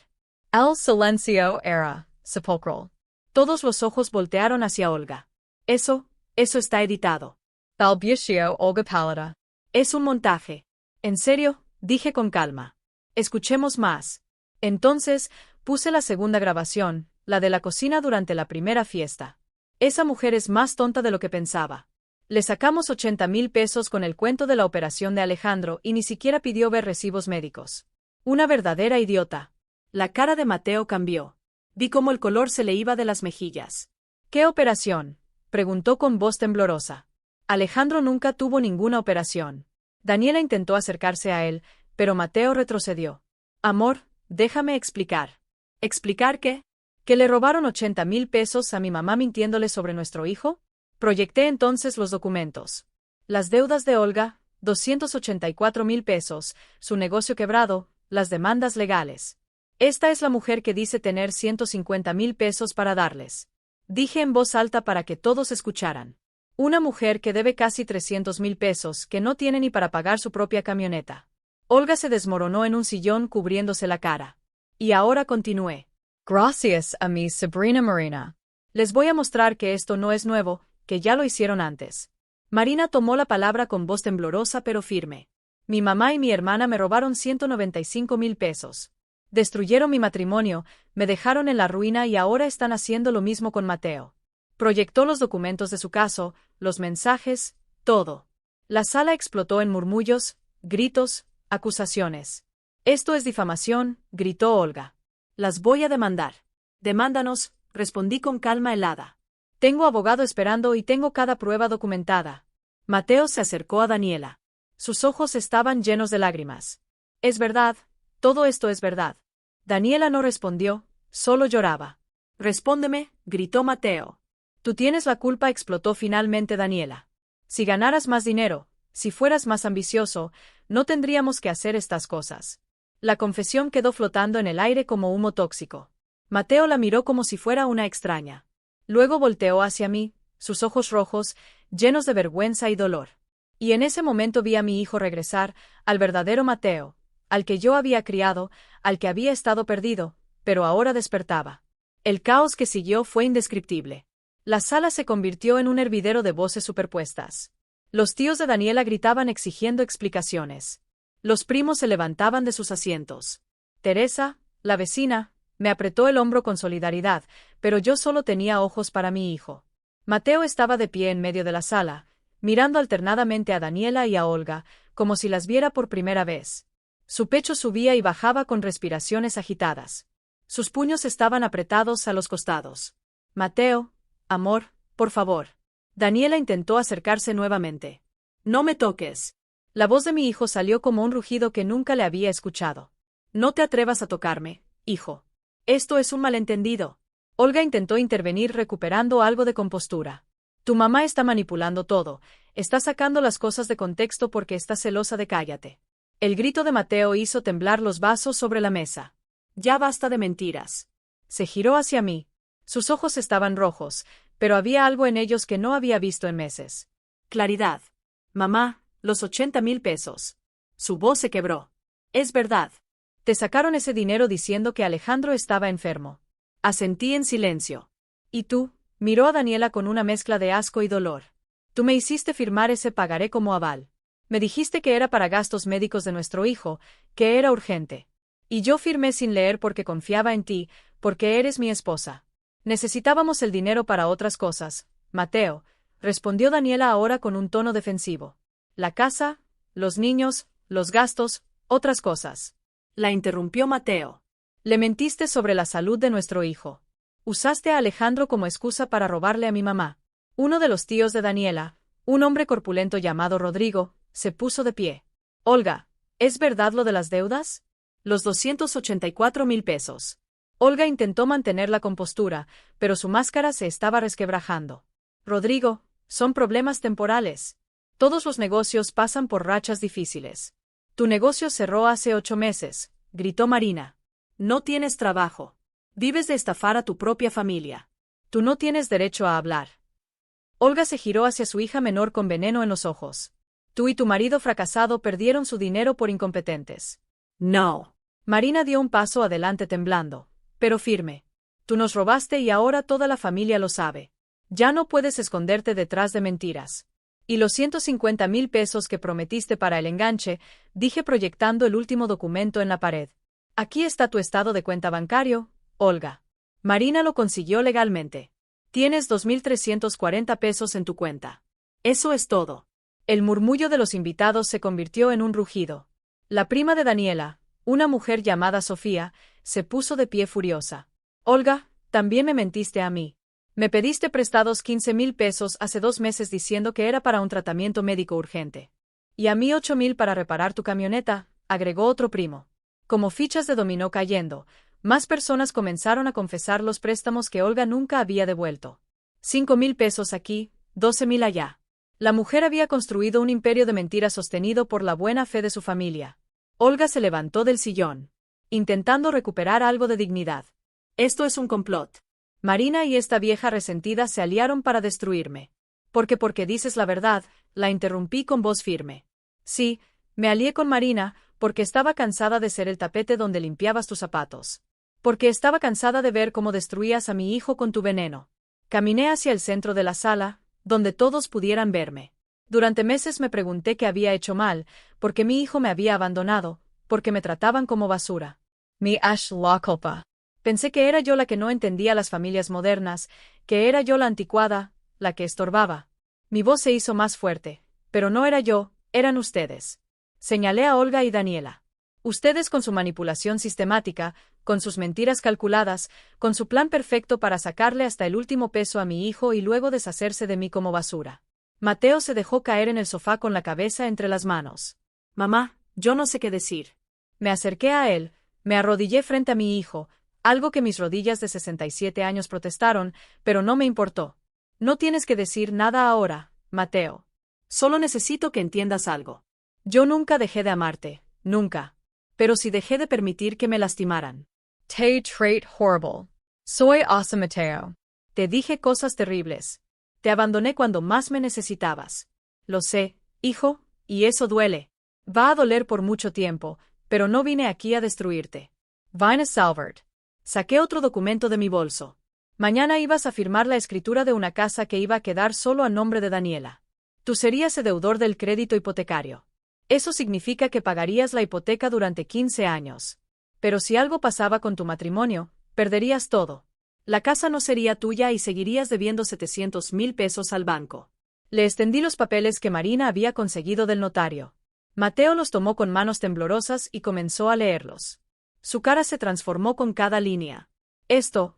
S1: El silencio era sepulcral. Todos los ojos voltearon hacia Olga. Eso está editado. Balbuceó Olga pálida. Es un montaje. En serio, dije con calma. Escuchemos más. Entonces, puse la segunda grabación, la de la cocina durante la primera fiesta. Esa mujer es más tonta de lo que pensaba. Le sacamos 80,000 pesos con el cuento de la operación de Alejandro y ni siquiera pidió ver recibos médicos. Una verdadera idiota. La cara de Mateo cambió. Vi cómo el color se le iba de las mejillas. ¿Qué operación?, preguntó con voz temblorosa. Alejandro nunca tuvo ninguna operación. Daniela intentó acercarse a él, pero Mateo retrocedió. Amor, déjame explicar. ¿Explicar qué? ¿Que le robaron 80,000 pesos a mi mamá mintiéndole sobre nuestro hijo? Proyecté entonces los documentos. Las deudas de Olga, 284,000 pesos, su negocio quebrado, las demandas legales. Esta es la mujer que dice tener 150,000 pesos para darles. Dije en voz alta para que todos escucharan. Una mujer que debe casi 300,000 pesos, que no tiene ni para pagar su propia camioneta. Olga se desmoronó en un sillón cubriéndose la cara. Y ahora continué. Gracias a mi sobrina Marina. Les voy a mostrar que esto no es nuevo, que ya lo hicieron antes. Marina tomó la palabra con voz temblorosa pero firme. Mi mamá y mi hermana me robaron 195,000 pesos. Destruyeron mi matrimonio, me dejaron en la ruina y ahora están haciendo lo mismo con Mateo. Proyectó los documentos de su caso, los mensajes, todo. La sala explotó en murmullos, gritos, acusaciones. Esto es difamación, gritó Olga. Las voy a demandar. Demándanos, respondí con calma helada. Tengo abogado esperando y tengo cada prueba documentada. Mateo se acercó a Daniela. Sus ojos estaban llenos de lágrimas. Es verdad, todo esto es verdad. Daniela no respondió, solo lloraba. Respóndeme, gritó Mateo. Tú tienes la culpa, explotó finalmente Daniela. Si ganaras más dinero, si fueras más ambicioso, no tendríamos que hacer estas cosas. La confesión quedó flotando en el aire como humo tóxico. Mateo la miró como si fuera una extraña. Luego volteó hacia mí, sus ojos rojos, llenos de vergüenza y dolor. Y en ese momento vi a mi hijo regresar, al verdadero Mateo, al que yo había criado, al que había estado perdido, pero ahora despertaba. El caos que siguió fue indescriptible. La sala se convirtió en un hervidero de voces superpuestas. Los tíos de Daniela gritaban exigiendo explicaciones. Los primos se levantaban de sus asientos. Teresa, la vecina, me apretó el hombro con solidaridad, pero yo solo tenía ojos para mi hijo. Mateo estaba de pie en medio de la sala, mirando alternadamente a Daniela y a Olga, como si las viera por primera vez. Su pecho subía y bajaba con respiraciones agitadas. Sus puños estaban apretados a los costados. Mateo, amor, por favor. Daniela intentó acercarse nuevamente. No me toques. La voz de mi hijo salió como un rugido que nunca le había escuchado. No te atrevas a tocarme, hijo. Esto es un malentendido. Olga intentó intervenir recuperando algo de compostura. Tu mamá está manipulando todo, está sacando las cosas de contexto porque está celosa de cállate. El grito de Mateo hizo temblar los vasos sobre la mesa. Ya basta de mentiras. Se giró hacia mí. Sus ojos estaban rojos, pero había algo en ellos que no había visto en meses. Claridad. Mamá, los 80,000 pesos. Su voz se quebró. Es verdad. Te sacaron ese dinero diciendo que Alejandro estaba enfermo. Asentí en silencio. ¿Y tú? Miró a Daniela con una mezcla de asco y dolor. Tú me hiciste firmar ese pagaré como aval. Me dijiste que era para gastos médicos de nuestro hijo, que era urgente. Y yo firmé sin leer porque confiaba en ti, porque eres mi esposa. Necesitábamos el dinero para otras cosas, Mateo, respondió Daniela ahora con un tono defensivo. La casa, los niños, los gastos, otras cosas. La interrumpió Mateo. Le mentiste sobre la salud de nuestro hijo. Usaste a Alejandro como excusa para robarle a mi mamá. Uno de los tíos de Daniela, un hombre corpulento llamado Rodrigo, se puso de pie. Olga, ¿es verdad lo de las deudas? Los 284,000 pesos. Olga intentó mantener la compostura, pero su máscara se estaba resquebrajando. Rodrigo, son problemas temporales. Todos los negocios pasan por rachas difíciles. Tu negocio cerró hace 8 meses, gritó Marina. No tienes trabajo. Vives de estafar a tu propia familia. Tú no tienes derecho a hablar. Olga se giró hacia su hija menor con veneno en los ojos. Tú y tu marido fracasado perdieron su dinero por incompetentes. No. Marina dio un paso adelante temblando, pero firme. Tú nos robaste y ahora toda la familia lo sabe. Ya no puedes esconderte detrás de mentiras. Y los 150,000 pesos que prometiste para el enganche, dije proyectando el último documento en la pared. Aquí está tu estado de cuenta bancario, Olga. Marina lo consiguió legalmente. Tienes 2,340 pesos en tu cuenta. Eso es todo. El murmullo de los invitados se convirtió en un rugido. La prima de Daniela, una mujer llamada Sofía, se puso de pie furiosa. Olga, también me mentiste a mí. Me pediste prestados 15,000 pesos hace 2 meses diciendo que era para un tratamiento médico urgente. Y a mí 8,000 para reparar tu camioneta, agregó otro primo. Como fichas de dominó cayendo, más personas comenzaron a confesar los préstamos que Olga nunca había devuelto. 5,000 pesos aquí, 12,000 allá. La mujer había construido un imperio de mentiras sostenido por la buena fe de su familia. Olga se levantó del sillón, intentando recuperar algo de dignidad. Esto es un complot. Marina y esta vieja resentida se aliaron para destruirme. Porque dices la verdad, la interrumpí con voz firme. Sí, me alié con Marina, porque estaba cansada de ser el tapete donde limpiabas tus zapatos. Porque estaba cansada de ver cómo destruías a mi hijo con tu veneno. Caminé hacia el centro de la sala, donde todos pudieran verme. Durante meses me pregunté qué había hecho mal, porque mi hijo me había abandonado, porque me trataban como basura. Mi ash la culpa. Pensé que era yo la que no entendía las familias modernas, que era yo la anticuada, la que estorbaba. Mi voz se hizo más fuerte, pero no era yo, eran ustedes. Señalé a Olga y Daniela. Ustedes con su manipulación sistemática, con sus mentiras calculadas, con su plan perfecto para sacarle hasta el último peso a mi hijo y luego deshacerse de mí como basura. Mateo se dejó caer en el sofá con la cabeza entre las manos. Mamá, yo no sé qué decir. Me acerqué a él, me arrodillé frente a mi hijo, algo que mis rodillas de 67 años protestaron, pero no me importó. No tienes que decir nada ahora, Mateo. Solo necesito que entiendas algo. Yo nunca dejé de amarte, nunca. Pero sí dejé de permitir que me lastimaran. Te trait horrible. Soy awesome, Mateo. Te dije cosas terribles. Te abandoné cuando más me necesitabas. Lo sé, hijo, y eso duele. Va a doler por mucho tiempo, pero no vine aquí a destruirte. Vine a salvarte.
S2: Saqué otro documento de mi bolso.
S1: Mañana ibas a firmar la escritura de una casa que iba a quedar solo a nombre de Daniela. Tú serías el deudor del crédito hipotecario. Eso significa que pagarías la hipoteca durante 15 años. Pero si algo pasaba con tu matrimonio, perderías todo. La casa no sería tuya y seguirías debiendo 700,000 pesos al banco. Le extendí los papeles que Marina había conseguido del notario. Mateo los tomó con manos temblorosas y comenzó a leerlos. Su cara se transformó con cada línea. Esto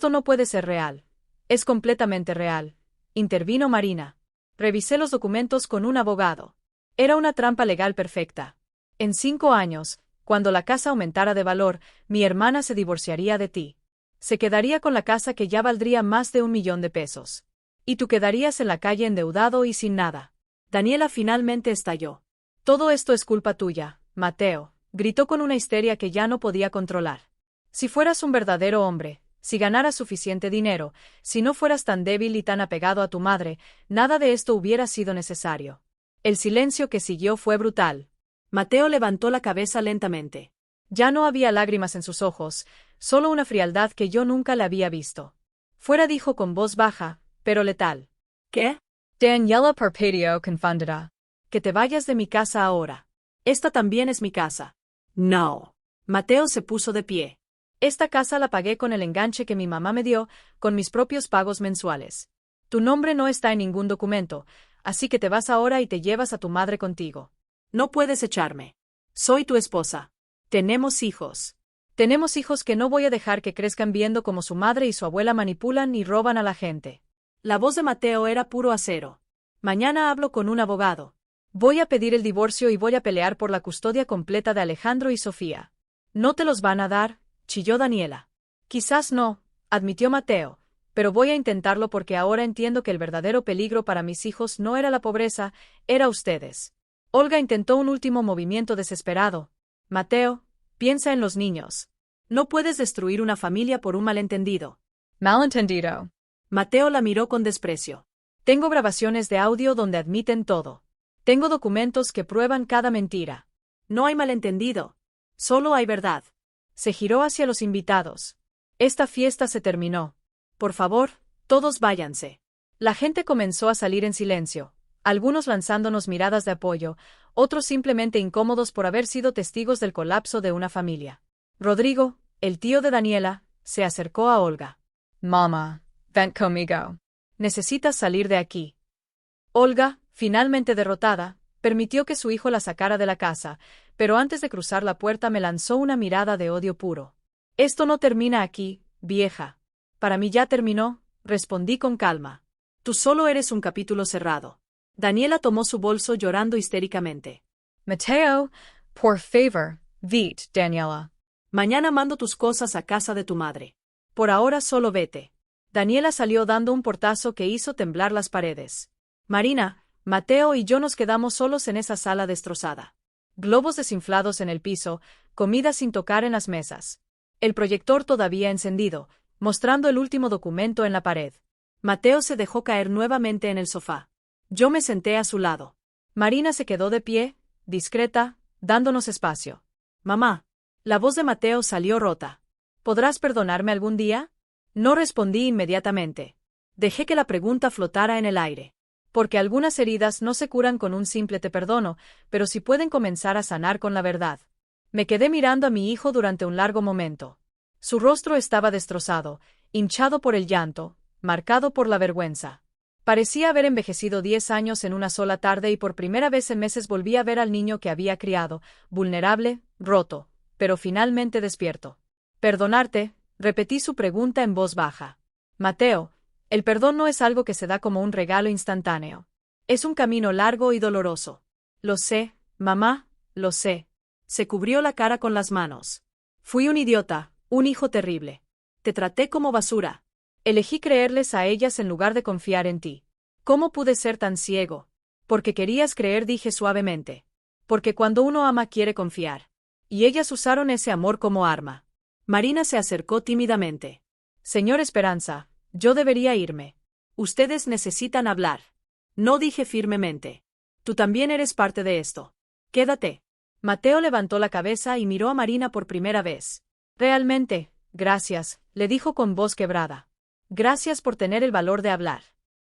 S1: no puede ser real. Es completamente real. Intervino Marina. Revisé los documentos con un abogado. Era una trampa legal perfecta. En 5 años, cuando la casa aumentara de valor, mi hermana se divorciaría de ti. Se quedaría con la casa que ya valdría más de 1,000,000 de pesos. Y tú quedarías en la calle endeudado y sin nada.
S2: Daniela finalmente estalló.
S1: Todo esto es culpa tuya, Mateo, gritó con una histeria que ya no podía controlar. Si fueras un verdadero hombre, si ganaras suficiente dinero, si no fueras tan débil y tan apegado a tu madre, nada de esto hubiera sido necesario. El silencio que siguió fue brutal.
S2: Mateo levantó la cabeza lentamente.
S1: Ya no había lágrimas en sus ojos, solo una frialdad que yo nunca le había visto. Fuera dijo con voz baja, pero letal.
S2: ¿Qué?
S1: Daniela Parpadio confundida.
S2: Que te vayas de mi casa ahora. Esta también es mi casa. No. Mateo se puso de pie.
S1: Esta casa la pagué con el enganche que mi mamá me dio, con mis propios pagos mensuales. Tu nombre no está en ningún documento, así que te vas ahora y te llevas a tu madre contigo.
S2: No puedes echarme. Soy tu esposa. Tenemos hijos.
S1: Tenemos hijos que no voy a dejar que crezcan viendo cómo su madre y su abuela manipulan y roban a la gente.
S2: La voz de Mateo era puro acero. Mañana hablo con un abogado.
S1: Voy a pedir el divorcio y voy a pelear por la custodia completa de Alejandro y Sofía.
S2: ¿No te los van a dar?, chilló Daniela.
S1: Quizás no, admitió Mateo, pero voy a intentarlo porque ahora entiendo que el verdadero peligro para mis hijos no era la pobreza, era ustedes. Olga intentó un último movimiento desesperado. Mateo, piensa en los niños.
S2: No puedes destruir una familia por un malentendido.
S1: Malentendido.
S2: Mateo la miró con desprecio.
S1: Tengo grabaciones de audio donde admiten todo. Tengo documentos que prueban cada mentira.
S2: No hay malentendido. Solo hay verdad.
S1: Se giró hacia los invitados. Esta fiesta se terminó.
S2: Por favor, todos váyanse.
S1: La gente comenzó a salir en silencio, algunos lanzándonos miradas de apoyo, otros simplemente incómodos por haber sido testigos del colapso de una familia. Rodrigo, el tío de Daniela, se acercó a Olga. Mamá, ven conmigo. Necesitas salir de aquí. Olga, finalmente derrotada, permitió que su hijo la sacara de la casa, pero antes de cruzar la puerta me lanzó una mirada de odio puro. Esto no termina aquí, vieja. Para mí ya terminó, respondí con calma.
S2: Tú solo eres un capítulo cerrado. Daniela tomó su bolso llorando histéricamente.
S1: Mateo, por favor, vete, Daniela.
S2: Mañana mando tus cosas a casa de tu madre.
S1: Por ahora solo vete. Daniela salió dando un portazo que hizo temblar las paredes. Marina, Mateo y yo nos quedamos solos en esa sala destrozada. Globos desinflados en el piso, comida sin tocar en las mesas. El proyector todavía encendido, mostrando el último documento en la pared.
S2: Mateo se dejó caer nuevamente en el sofá. Yo me senté a su lado.
S1: Marina se quedó de pie, discreta, dándonos espacio.
S2: Mamá. La voz de Mateo salió rota.
S1: ¿Podrás perdonarme algún día? No respondí inmediatamente. Dejé que la pregunta flotara en el aire. Porque algunas heridas no se curan con un simple te perdono, pero sí pueden comenzar a sanar con la verdad. Me quedé mirando a mi hijo durante un largo momento. Su rostro estaba destrozado, hinchado por el llanto, marcado por la vergüenza. Parecía haber envejecido 10 años en una sola tarde y por primera vez en meses volví a ver al niño que había criado, vulnerable, roto, pero finalmente despierto. ¿Perdonarte? Repetí su pregunta en voz baja. Mateo, el perdón no es algo que se da como un regalo instantáneo. Es un camino largo y doloroso. Lo sé, mamá, lo sé.
S2: Se cubrió la cara con las manos.
S1: Fui un idiota, un hijo terrible.
S2: Te traté como basura.
S1: Elegí creerles a ellas en lugar de confiar en ti. ¿Cómo pude ser tan ciego? Porque querías creer, dije suavemente. Porque cuando uno ama quiere confiar. Y ellas usaron ese amor como arma.
S2: Marina se acercó tímidamente.
S1: Señor Esperanza, yo debería irme.
S2: Ustedes necesitan hablar. No, dije firmemente. Tú también eres parte de esto. Quédate.
S1: Mateo levantó la cabeza y miró a Marina por primera vez. Realmente, Gracias, le dijo con voz quebrada. Gracias por tener el valor de hablar.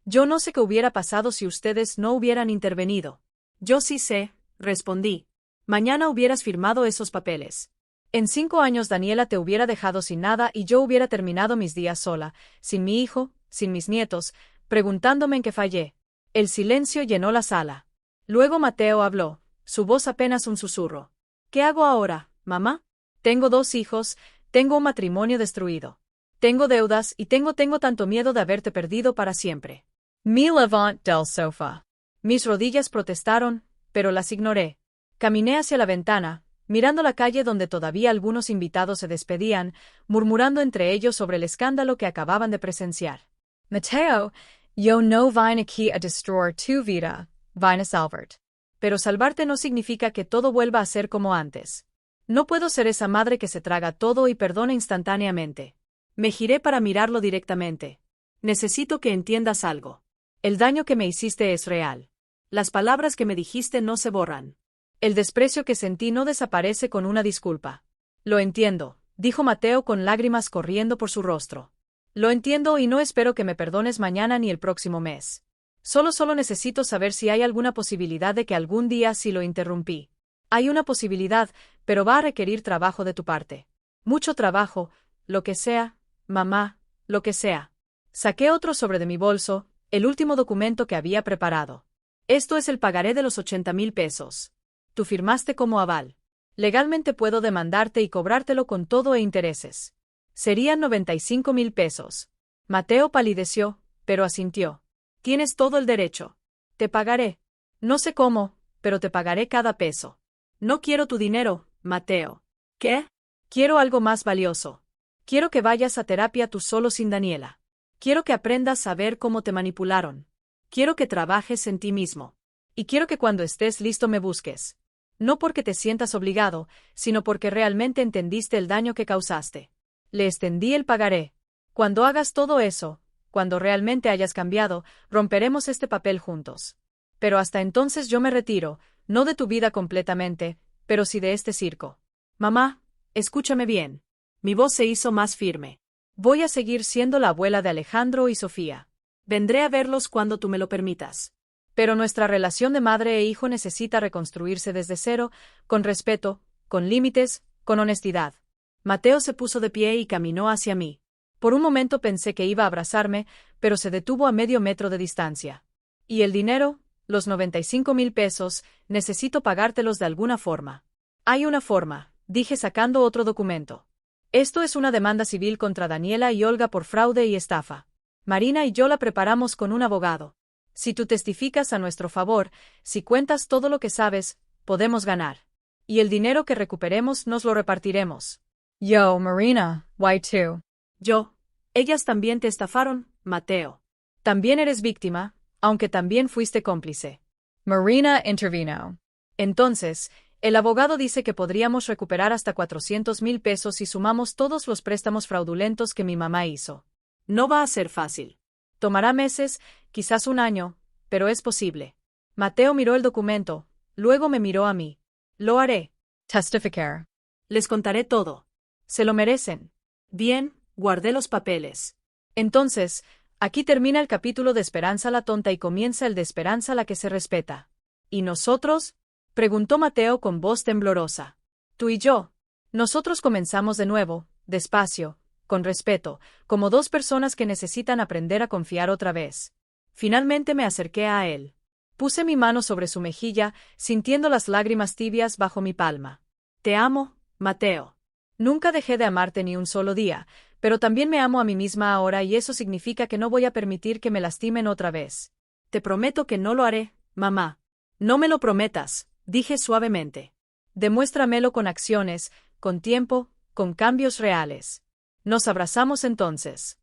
S1: Yo no sé qué hubiera pasado si ustedes no hubieran intervenido.
S2: Yo sí sé, respondí. Mañana hubieras firmado esos papeles.
S1: En 5 años Daniela te hubiera dejado sin nada y yo hubiera terminado mis días sola, sin mi hijo, sin mis nietos, preguntándome en qué fallé. El silencio llenó la sala. Luego Mateo habló, su voz apenas un susurro. ¿Qué hago ahora, mamá? Tengo 2 hijos, tengo un matrimonio destruido. Tengo deudas y tengo tanto miedo de haberte perdido para siempre. Me levanté del sofá. Mis rodillas protestaron, pero las ignoré. Caminé hacia la ventana, mirando la calle donde todavía algunos invitados se despedían, murmurando entre ellos sobre el escándalo que acababan de presenciar. Mateo, yo no vine aquí a destruir tu vida, vine a salvarte. Pero salvarte no significa que todo vuelva a ser como antes. No puedo ser esa madre que se traga todo y perdona instantáneamente.
S2: Me giré para mirarlo directamente. Necesito que entiendas algo.
S1: El daño que me hiciste es real.
S2: Las palabras que me dijiste no se borran.
S1: El desprecio que sentí no desaparece con una disculpa. Lo entiendo, dijo Mateo con lágrimas corriendo por su rostro. Lo entiendo y no espero que me perdones mañana ni el próximo mes. Solo necesito saber si hay alguna posibilidad de que algún día sí lo interrumpí. Hay una posibilidad, pero va a requerir trabajo de tu parte. Mucho trabajo, lo que sea, mamá, lo que sea. Saqué otro sobre de mi bolso, el último documento que había preparado. Esto es el pagaré de los 80,000 pesos. Tú firmaste como aval. Legalmente puedo demandarte y cobrártelo con todo e intereses. Serían 95,000 pesos. Mateo palideció, pero asintió. Tienes todo el derecho. Te pagaré. No sé cómo, pero te pagaré cada peso.
S2: No quiero tu dinero, Mateo.
S1: ¿Qué? Quiero algo más valioso. Quiero que vayas a terapia tú solo sin Daniela. Quiero que aprendas a ver cómo te manipularon. Quiero que trabajes en ti mismo. Y quiero que cuando estés listo me busques. No porque te sientas obligado, sino porque realmente entendiste el daño que causaste. Le extendí el pagaré. Cuando hagas todo eso, cuando realmente hayas cambiado, romperemos este papel juntos. Pero hasta entonces yo me retiro, no de tu vida completamente, pero sí de este circo.
S2: Mamá, escúchame bien. Mi voz se hizo más firme.
S1: Voy a seguir siendo la abuela de Alejandro y Sofía.
S2: Vendré a verlos cuando tú me lo permitas.
S1: Pero nuestra relación de madre e hijo necesita reconstruirse desde cero, con respeto, con límites, con honestidad.
S2: Mateo se puso de pie y caminó hacia mí.
S1: Por un momento pensé que iba a abrazarme, pero se detuvo a medio metro de distancia. ¿Y el dinero? Los 95,000 pesos, necesito pagártelos de alguna forma. Hay una forma, dije sacando otro documento. Esto es una demanda civil contra Daniela y Olga por fraude y estafa. Marina y yo la preparamos con un abogado. Si tú testificas a nuestro favor, si cuentas todo lo que sabes, podemos ganar. Y el dinero que recuperemos nos lo repartiremos. Yo, Marina, why too?
S2: Yo. Ellas también te estafaron, Mateo.
S1: También eres víctima, aunque también fuiste cómplice. Marina intervino. Entonces, el abogado dice que podríamos recuperar hasta 400,000 pesos si sumamos todos los préstamos fraudulentos que mi mamá hizo.
S2: No va a ser fácil.
S1: Tomará meses, quizás un año, pero es posible. Mateo miró el documento, luego me miró a mí. Lo haré. Testificar.
S2: Les contaré todo.
S1: Se lo merecen.
S2: Bien, guardé los papeles.
S1: Entonces, aquí termina el capítulo de Esperanza la tonta y comienza el de Esperanza la que se respeta. ¿Y nosotros? Preguntó Mateo con voz temblorosa. Tú y yo. Nosotros comenzamos de nuevo, despacio, con respeto, como 2 personas que necesitan aprender a confiar otra vez. Finalmente me acerqué a él. Puse mi mano sobre su mejilla, sintiendo las lágrimas tibias bajo mi palma.
S2: Te amo, Mateo.
S1: Nunca dejé de amarte ni un solo día, pero también me amo a mí misma ahora y eso significa que no voy a permitir que me lastimen otra vez.
S2: Te prometo que no lo haré, mamá.
S1: No me lo prometas, dije suavemente. Demuéstramelo con acciones, con tiempo, con cambios reales. Nos abrazamos entonces.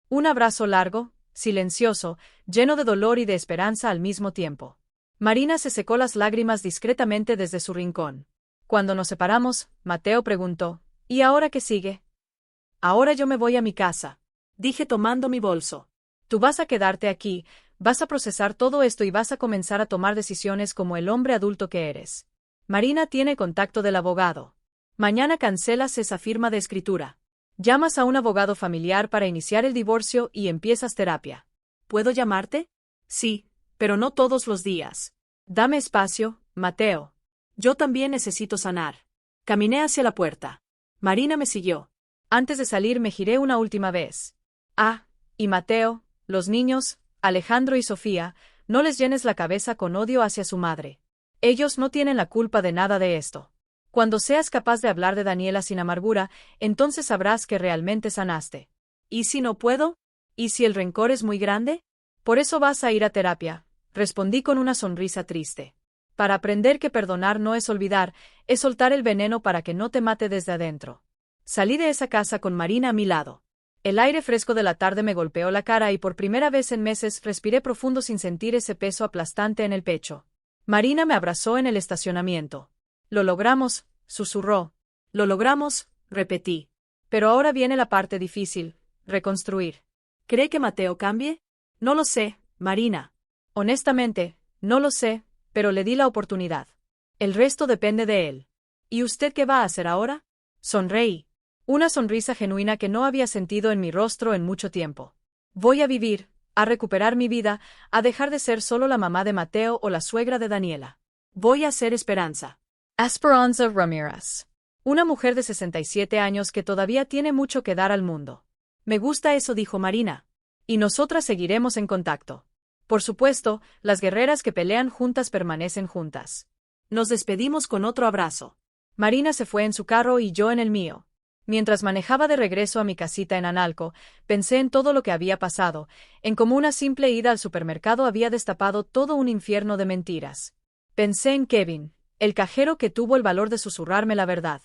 S1: Un abrazo largo, silencioso, lleno de dolor y de esperanza al mismo tiempo. Marina se secó las lágrimas discretamente desde su rincón. Cuando nos separamos, Mateo preguntó, ¿y ahora qué sigue?
S2: Ahora yo me voy a mi casa, dije tomando mi bolso.
S1: Tú vas a quedarte aquí, vas a procesar todo esto y vas a comenzar a tomar decisiones como el hombre adulto que eres. Marina tiene contacto del abogado. Mañana cancelas esa firma de escritura. Llamas a un abogado familiar para iniciar el divorcio y empiezas terapia.
S2: ¿Puedo llamarte? Sí, pero no todos los días.
S1: Dame espacio, Mateo.
S2: Yo también necesito sanar. Caminé hacia la puerta. Marina me siguió.
S1: Antes de salir me giré una última vez. Ah, y Mateo, los niños, Alejandro y Sofía, no les llenes la cabeza con odio hacia su madre. Ellos no tienen la culpa de nada de esto. Cuando seas capaz de hablar de Daniela sin amargura, entonces sabrás que realmente sanaste.
S2: ¿Y si no puedo?
S1: ¿Y si el rencor es muy grande? Por eso vas a ir a terapia, respondí con una sonrisa triste. Para aprender que perdonar no es olvidar, es soltar el veneno para que no te mate desde adentro. Salí de esa casa con Marina a mi lado. El aire fresco de la tarde me golpeó la cara y por primera vez en meses respiré profundo sin sentir ese peso aplastante en el pecho. Marina me abrazó en el estacionamiento. Lo logramos, susurró.
S2: Lo logramos, repetí.
S1: Pero ahora viene la parte difícil, reconstruir.
S2: ¿Cree que Mateo cambie? No lo sé, Marina.
S1: Honestamente, no lo sé, pero le di la oportunidad. El resto depende de él. ¿Y usted qué va a hacer ahora? Sonreí. Una sonrisa genuina que no había sentido en mi rostro en mucho tiempo. Voy a vivir, a recuperar mi vida, a dejar de ser solo la mamá de Mateo o la suegra de Daniela.
S2: Voy a ser Esperanza.
S1: Esperanza Ramírez. Una mujer de 67 años que todavía tiene mucho que dar al mundo.
S2: Me gusta eso, dijo Marina.
S1: Y nosotras seguiremos en contacto. Por supuesto, las guerreras que pelean juntas permanecen juntas.
S2: Nos despedimos con otro abrazo.
S1: Marina se fue en su carro y yo en el mío. Mientras manejaba de regreso a mi casita en Analco, pensé en todo lo que había pasado, en cómo una simple ida al supermercado había destapado todo un infierno de mentiras. Pensé en Kevin, el cajero que tuvo el valor de susurrarme la verdad.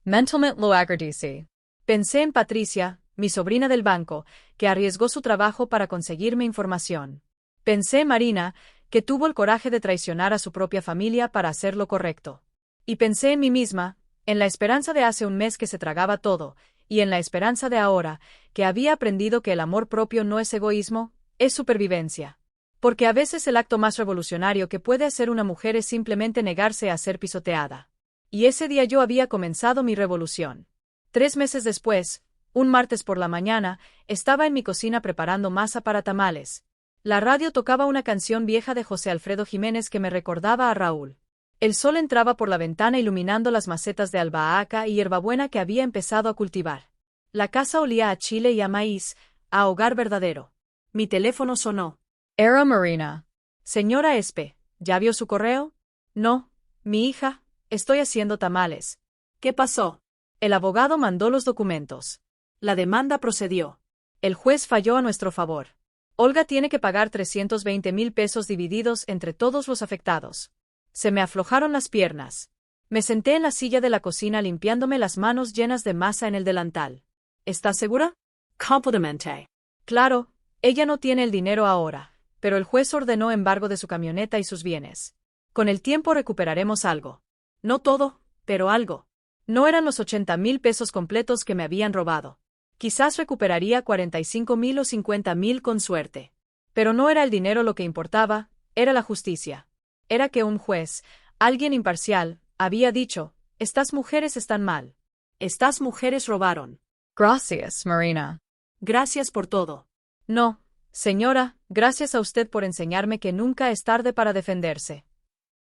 S1: Mentalmente lo agradece. Pensé en Patricia, mi sobrina del banco, que arriesgó su trabajo para conseguirme información. Pensé en Marina, que tuvo el coraje de traicionar a su propia familia para hacer lo correcto. Y pensé en mí misma, en la esperanza de hace un mes que se tragaba todo, y en la esperanza de ahora, que había aprendido que el amor propio no es egoísmo, es supervivencia. Porque a veces el acto más revolucionario que puede hacer una mujer es simplemente negarse a ser pisoteada. Y ese día yo había comenzado mi revolución. 3 meses después, un martes por la mañana, estaba en mi cocina preparando masa para tamales. La radio tocaba una canción vieja de José Alfredo Jiménez que me recordaba a Raúl. El sol entraba por la ventana iluminando las macetas de albahaca y hierbabuena que había empezado a cultivar. La casa olía a chile y a maíz, a hogar verdadero.
S2: Mi teléfono sonó.
S1: Era Marina. Señora Espe, ¿ya vio su correo? No, mi hija, estoy haciendo tamales.
S2: ¿Qué pasó?
S1: El abogado mandó los documentos.
S2: La demanda procedió.
S1: El juez falló a nuestro favor. Olga tiene que pagar 320,000 pesos divididos entre todos los afectados. Se me aflojaron las piernas. Me senté en la silla de la cocina limpiándome las manos llenas de masa en el delantal. ¿Estás segura?
S2: Completamente.
S1: Claro, ella no tiene el dinero ahora, pero el juez ordenó embargo de su camioneta y sus bienes. Con el tiempo recuperaremos algo.
S2: No todo, pero algo.
S1: No eran los 80,000 pesos completos que me habían robado. Quizás recuperaría 45,000 o 50,000 con suerte. Pero no era el dinero lo que importaba, era la justicia. Era que un juez, alguien imparcial, había dicho, estas mujeres están mal.
S2: Estas mujeres robaron.
S1: Gracias, Marina.
S2: Gracias por todo.
S1: No, señora, gracias a usted por enseñarme que nunca es tarde para defenderse.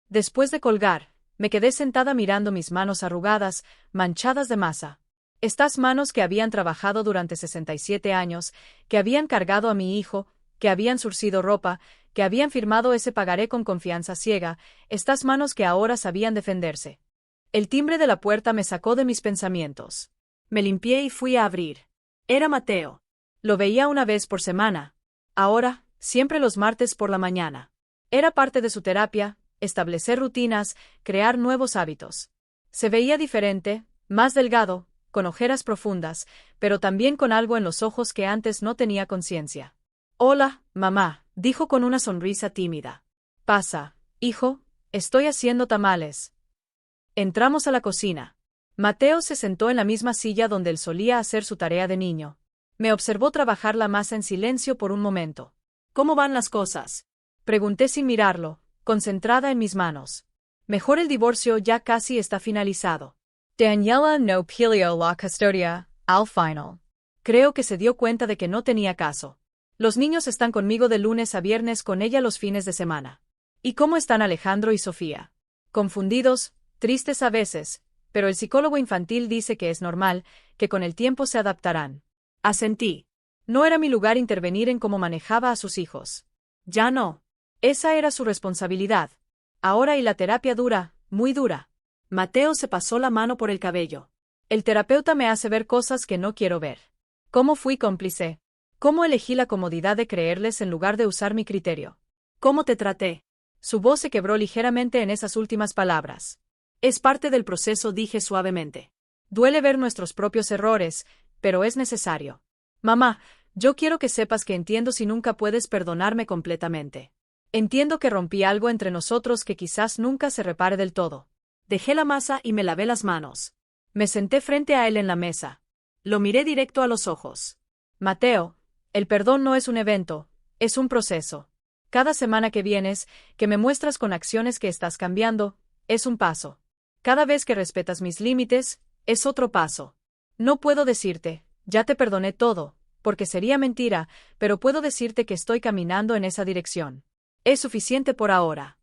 S1: Después de colgar, me quedé sentada mirando mis manos arrugadas, manchadas de masa. Estas manos que habían trabajado durante 67 años, que habían cargado a mi hijo, que habían surcido ropa, que habían firmado ese pagaré con confianza ciega, estas manos que ahora sabían defenderse. El timbre de la puerta me sacó de mis pensamientos.
S2: Me limpié y fui a abrir. Era Mateo.
S1: Lo veía una vez por semana. Ahora, siempre los martes por la mañana. Era parte de su terapia, establecer rutinas, crear nuevos hábitos. Se veía diferente, más delgado, con ojeras profundas, pero también con algo en los ojos que antes no tenía conciencia. Hola, mamá, dijo con una sonrisa tímida. Pasa, hijo, estoy haciendo tamales. Entramos a la cocina. Mateo se sentó en la misma silla donde él solía hacer su tarea de niño. Me observó trabajar la masa en silencio por un momento.
S2: ¿Cómo van las cosas?
S1: Pregunté sin mirarlo, concentrada en mis manos. Mejor el divorcio ya casi está finalizado. Daniela no peleó la custodia, Al final.
S2: Creo que se dio cuenta de que no tenía caso. Los niños están conmigo de lunes a viernes, con ella los fines de semana. ¿Y cómo están Alejandro y Sofía? Confundidos, tristes a veces, pero el psicólogo infantil dice que es normal, que con el tiempo se adaptarán. Asentí. No era mi lugar intervenir en cómo manejaba a sus hijos. Ya no. Esa era su responsabilidad. Ahora y la terapia dura, muy dura. Mateo se pasó la mano por el cabello. El terapeuta me hace ver cosas que no quiero ver. ¿Cómo fui cómplice? ¿Cómo elegí la comodidad de creerles en lugar de usar mi criterio? ¿Cómo te traté? Su voz se quebró ligeramente en esas últimas palabras. Es parte del proceso, dije suavemente. Duele ver nuestros propios errores, pero es necesario. Mamá, yo quiero que sepas que entiendo si nunca puedes perdonarme completamente. Entiendo que rompí algo entre nosotros que quizás nunca se repare del todo. Dejé la masa y me lavé las manos. Me senté frente a él en la mesa. Lo miré directo a los ojos. Mateo, el perdón no es un evento, es un proceso. Cada semana que vienes, que me muestras con acciones que estás cambiando, es un paso. Cada vez que respetas mis límites, es otro paso. No puedo decirte, ya te perdoné todo, porque sería mentira, pero puedo decirte que estoy caminando en esa dirección. Es suficiente por ahora.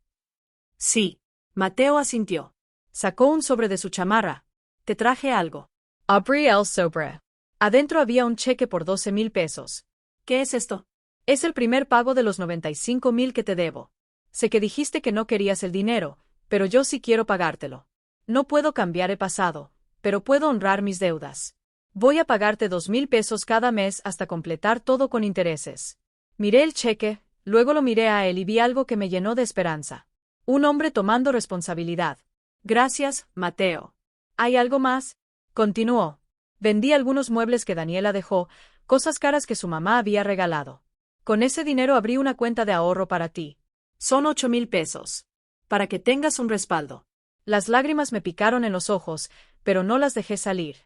S2: Sí. Mateo asintió. Sacó un sobre de su chamarra. Te traje algo.
S1: Abrí el sobre.
S2: Adentro había un cheque por 12,000 pesos. ¿Qué es esto? Es el primer pago de los 95,000 que te debo. Sé que dijiste que no querías el dinero, pero yo sí quiero pagártelo. No puedo cambiar el pasado, pero puedo honrar mis deudas. Voy a pagarte 2,000 pesos cada mes hasta completar todo con intereses. Miré el cheque, luego lo miré a él y vi algo que me llenó de esperanza. Un hombre tomando responsabilidad. Gracias, Mateo. ¿Hay algo más? Continuó. Vendí algunos muebles que Daniela dejó, cosas caras que su mamá había regalado. Con ese dinero abrí una cuenta de ahorro para ti. Son 8,000 pesos. Para que tengas un respaldo. Las lágrimas me picaron en los ojos, pero no las dejé salir.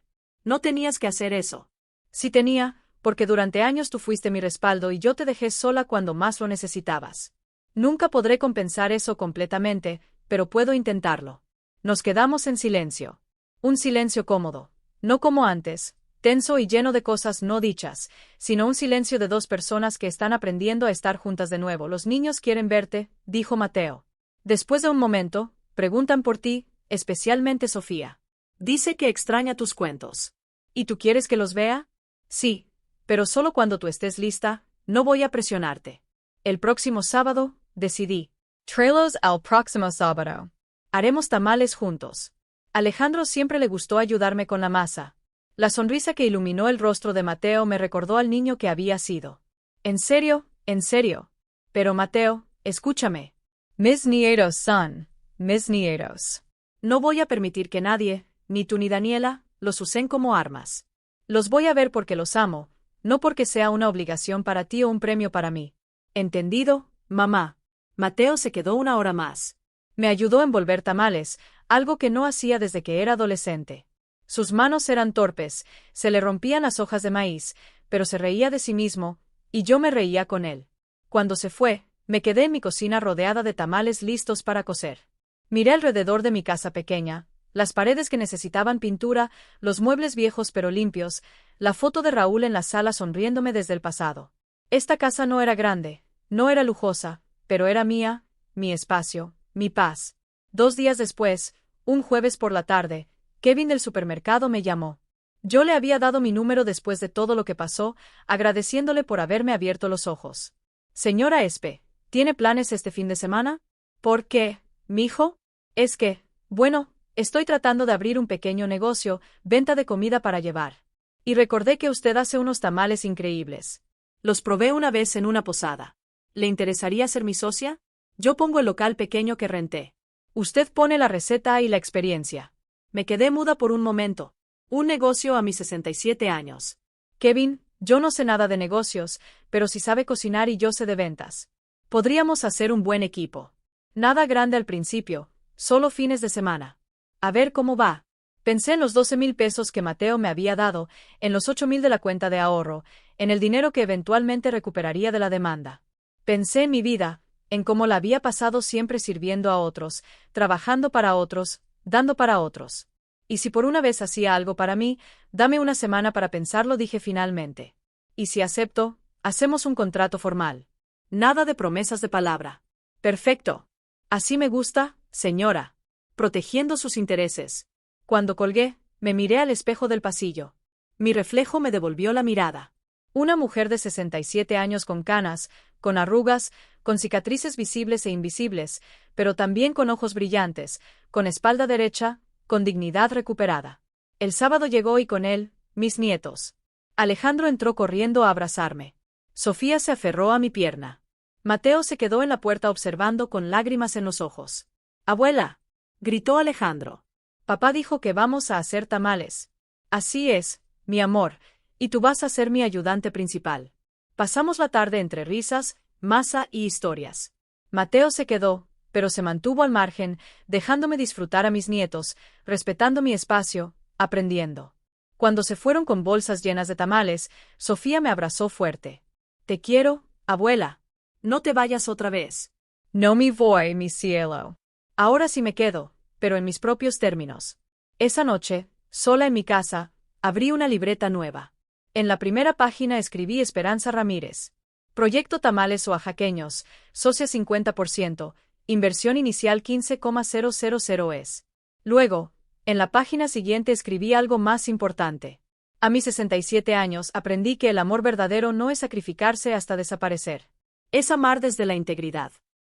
S2: No tenías que hacer eso. Sí tenía, porque durante años tú fuiste mi respaldo y yo te dejé sola cuando más lo necesitabas. Nunca podré compensar eso completamente, pero puedo intentarlo. Nos quedamos en silencio. Un silencio cómodo. No como antes, tenso y lleno de cosas no dichas, sino un silencio de dos personas que están aprendiendo a estar juntas de nuevo. Los niños quieren verte, dijo Mateo. Después de un momento, preguntan por ti, especialmente Sofía. Dice que extraña tus cuentos. ¿Y tú quieres que los vea? Sí, pero solo cuando tú estés lista, no voy a presionarte. El próximo sábado, decidí.
S1: Tráelos al próximo sábado.
S2: Haremos tamales juntos. Alejandro siempre le gustó ayudarme con la masa. La sonrisa que iluminó el rostro de Mateo me recordó al niño que había sido. En serio, en serio. Pero Mateo, escúchame.
S1: Mis nietos son, mis nietos.
S2: No voy a permitir que nadie, ni tú ni Daniela, los usen como armas. Los voy a ver porque los amo, no porque sea una obligación para ti o un premio para mí. ¿Entendido, mamá? Mateo se quedó una hora más. Me ayudó a envolver tamales, algo que no hacía desde que era adolescente. Sus manos eran torpes, se le rompían las hojas de maíz, pero se reía de sí mismo, y yo me reía con él. Cuando se fue, me quedé en mi cocina rodeada de tamales listos para cocer. Miré alrededor de mi casa pequeña, las paredes que necesitaban pintura, los muebles viejos pero limpios, la foto de Raúl en la sala sonriéndome desde el pasado. Esta casa no era grande, no era lujosa, pero era mía, mi espacio, mi paz. 2 días después, un jueves por la tarde, Kevin del supermercado me llamó. Yo le había dado mi número después de todo lo que pasó, agradeciéndole por haberme abierto los ojos. Señora Espe, ¿tiene planes este fin de semana? ¿Por qué, mijo? Es que, bueno, estoy tratando de abrir un pequeño negocio, venta de comida para llevar. Y recordé que usted hace unos tamales increíbles. Los probé una vez en una posada. ¿Le interesaría ser mi socia? Yo pongo el local pequeño que renté. Usted pone la receta y la experiencia. Me quedé muda por un momento. Un negocio a mis 67 años. Kevin, yo no sé nada de negocios, pero sí sabe cocinar y yo sé de ventas. Podríamos hacer un buen equipo. Nada grande al principio, solo fines de semana. A ver cómo va. Pensé en los 12,000 pesos que Mateo me había dado, en los 8,000 de la cuenta de ahorro, en el dinero que eventualmente recuperaría de la demanda. Pensé en mi vida, en cómo la había pasado siempre sirviendo a otros, trabajando para otros, dando para otros.
S1: Y si por una vez hacía algo para mí, dame una semana para pensarlo, dije finalmente. Y si acepto, hacemos un contrato formal. Nada de promesas de palabra. Perfecto. Así me gusta, señora. Protegiendo sus intereses. Cuando colgué, me miré al espejo del pasillo. Mi reflejo me devolvió la mirada. Una mujer de 67 años con canas, con arrugas, con cicatrices visibles e invisibles, pero también con ojos brillantes, con espalda derecha, con dignidad recuperada. El sábado llegó y con él, mis nietos. Alejandro entró corriendo a abrazarme. Sofía se aferró a mi pierna. Mateo se quedó en la puerta observando con lágrimas en los ojos. «Abuela», gritó Alejandro. «Papá dijo que vamos a hacer tamales». «Así es, mi amor, y tú vas a ser mi ayudante principal». Pasamos la tarde entre risas, masa y historias. Mateo se quedó, pero se mantuvo al margen, dejándome disfrutar a mis nietos, respetando mi espacio, aprendiendo. Cuando se fueron con bolsas llenas de tamales, Sofía me abrazó fuerte. «Te quiero, abuela. No te vayas otra vez». «No me voy, mi cielo. Ahora sí me quedo, pero en mis propios términos». Esa noche, sola en mi casa, abrí una libreta nueva. En la primera página escribí Esperanza Ramírez. Proyecto Tamales Oaxaqueños, socia 50%, inversión inicial 15,000 es. Luego, en la página siguiente escribí algo más importante. A mis 67 años aprendí que el amor verdadero no es sacrificarse hasta desaparecer. Es amar desde la integridad.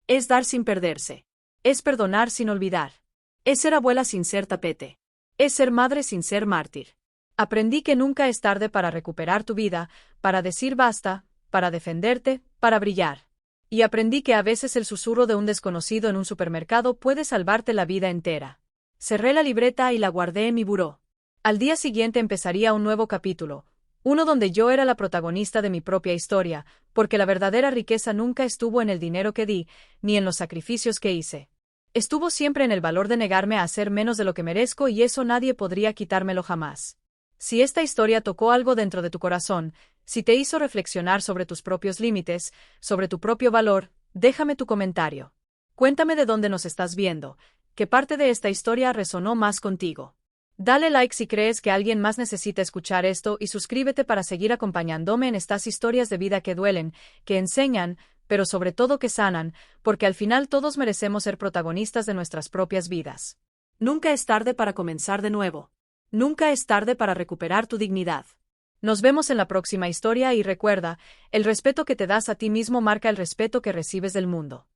S1: Es dar sin perderse. Es perdonar sin olvidar. Es ser abuela sin ser tapete. Es ser madre sin ser mártir. Aprendí que nunca es tarde para recuperar tu vida, para decir basta, para defenderte, para brillar. Y aprendí que a veces el susurro de un desconocido en un supermercado puede salvarte la vida entera. Cerré la libreta y la guardé en mi buró. Al día siguiente empezaría un nuevo capítulo, uno donde yo era la protagonista de mi propia historia, porque la verdadera riqueza nunca estuvo en el dinero que di, ni en los sacrificios que hice. Estuvo siempre en el valor de negarme a hacer menos de lo que merezco y eso nadie podría quitármelo jamás. Si esta historia tocó algo dentro de tu corazón, si te hizo reflexionar sobre tus propios límites, sobre tu propio valor, déjame tu comentario. Cuéntame de dónde nos estás viendo, qué parte de esta historia resonó más contigo. Dale like si crees que alguien más necesita escuchar esto y suscríbete para seguir acompañándome en estas historias de vida que duelen, que enseñan, pero sobre todo que sanan, porque al final todos merecemos ser protagonistas de nuestras propias vidas. Nunca es tarde para comenzar de nuevo. Nunca es tarde para recuperar tu dignidad. Nos vemos en la próxima historia y recuerda, el respeto que te das a ti mismo marca el respeto que recibes del mundo.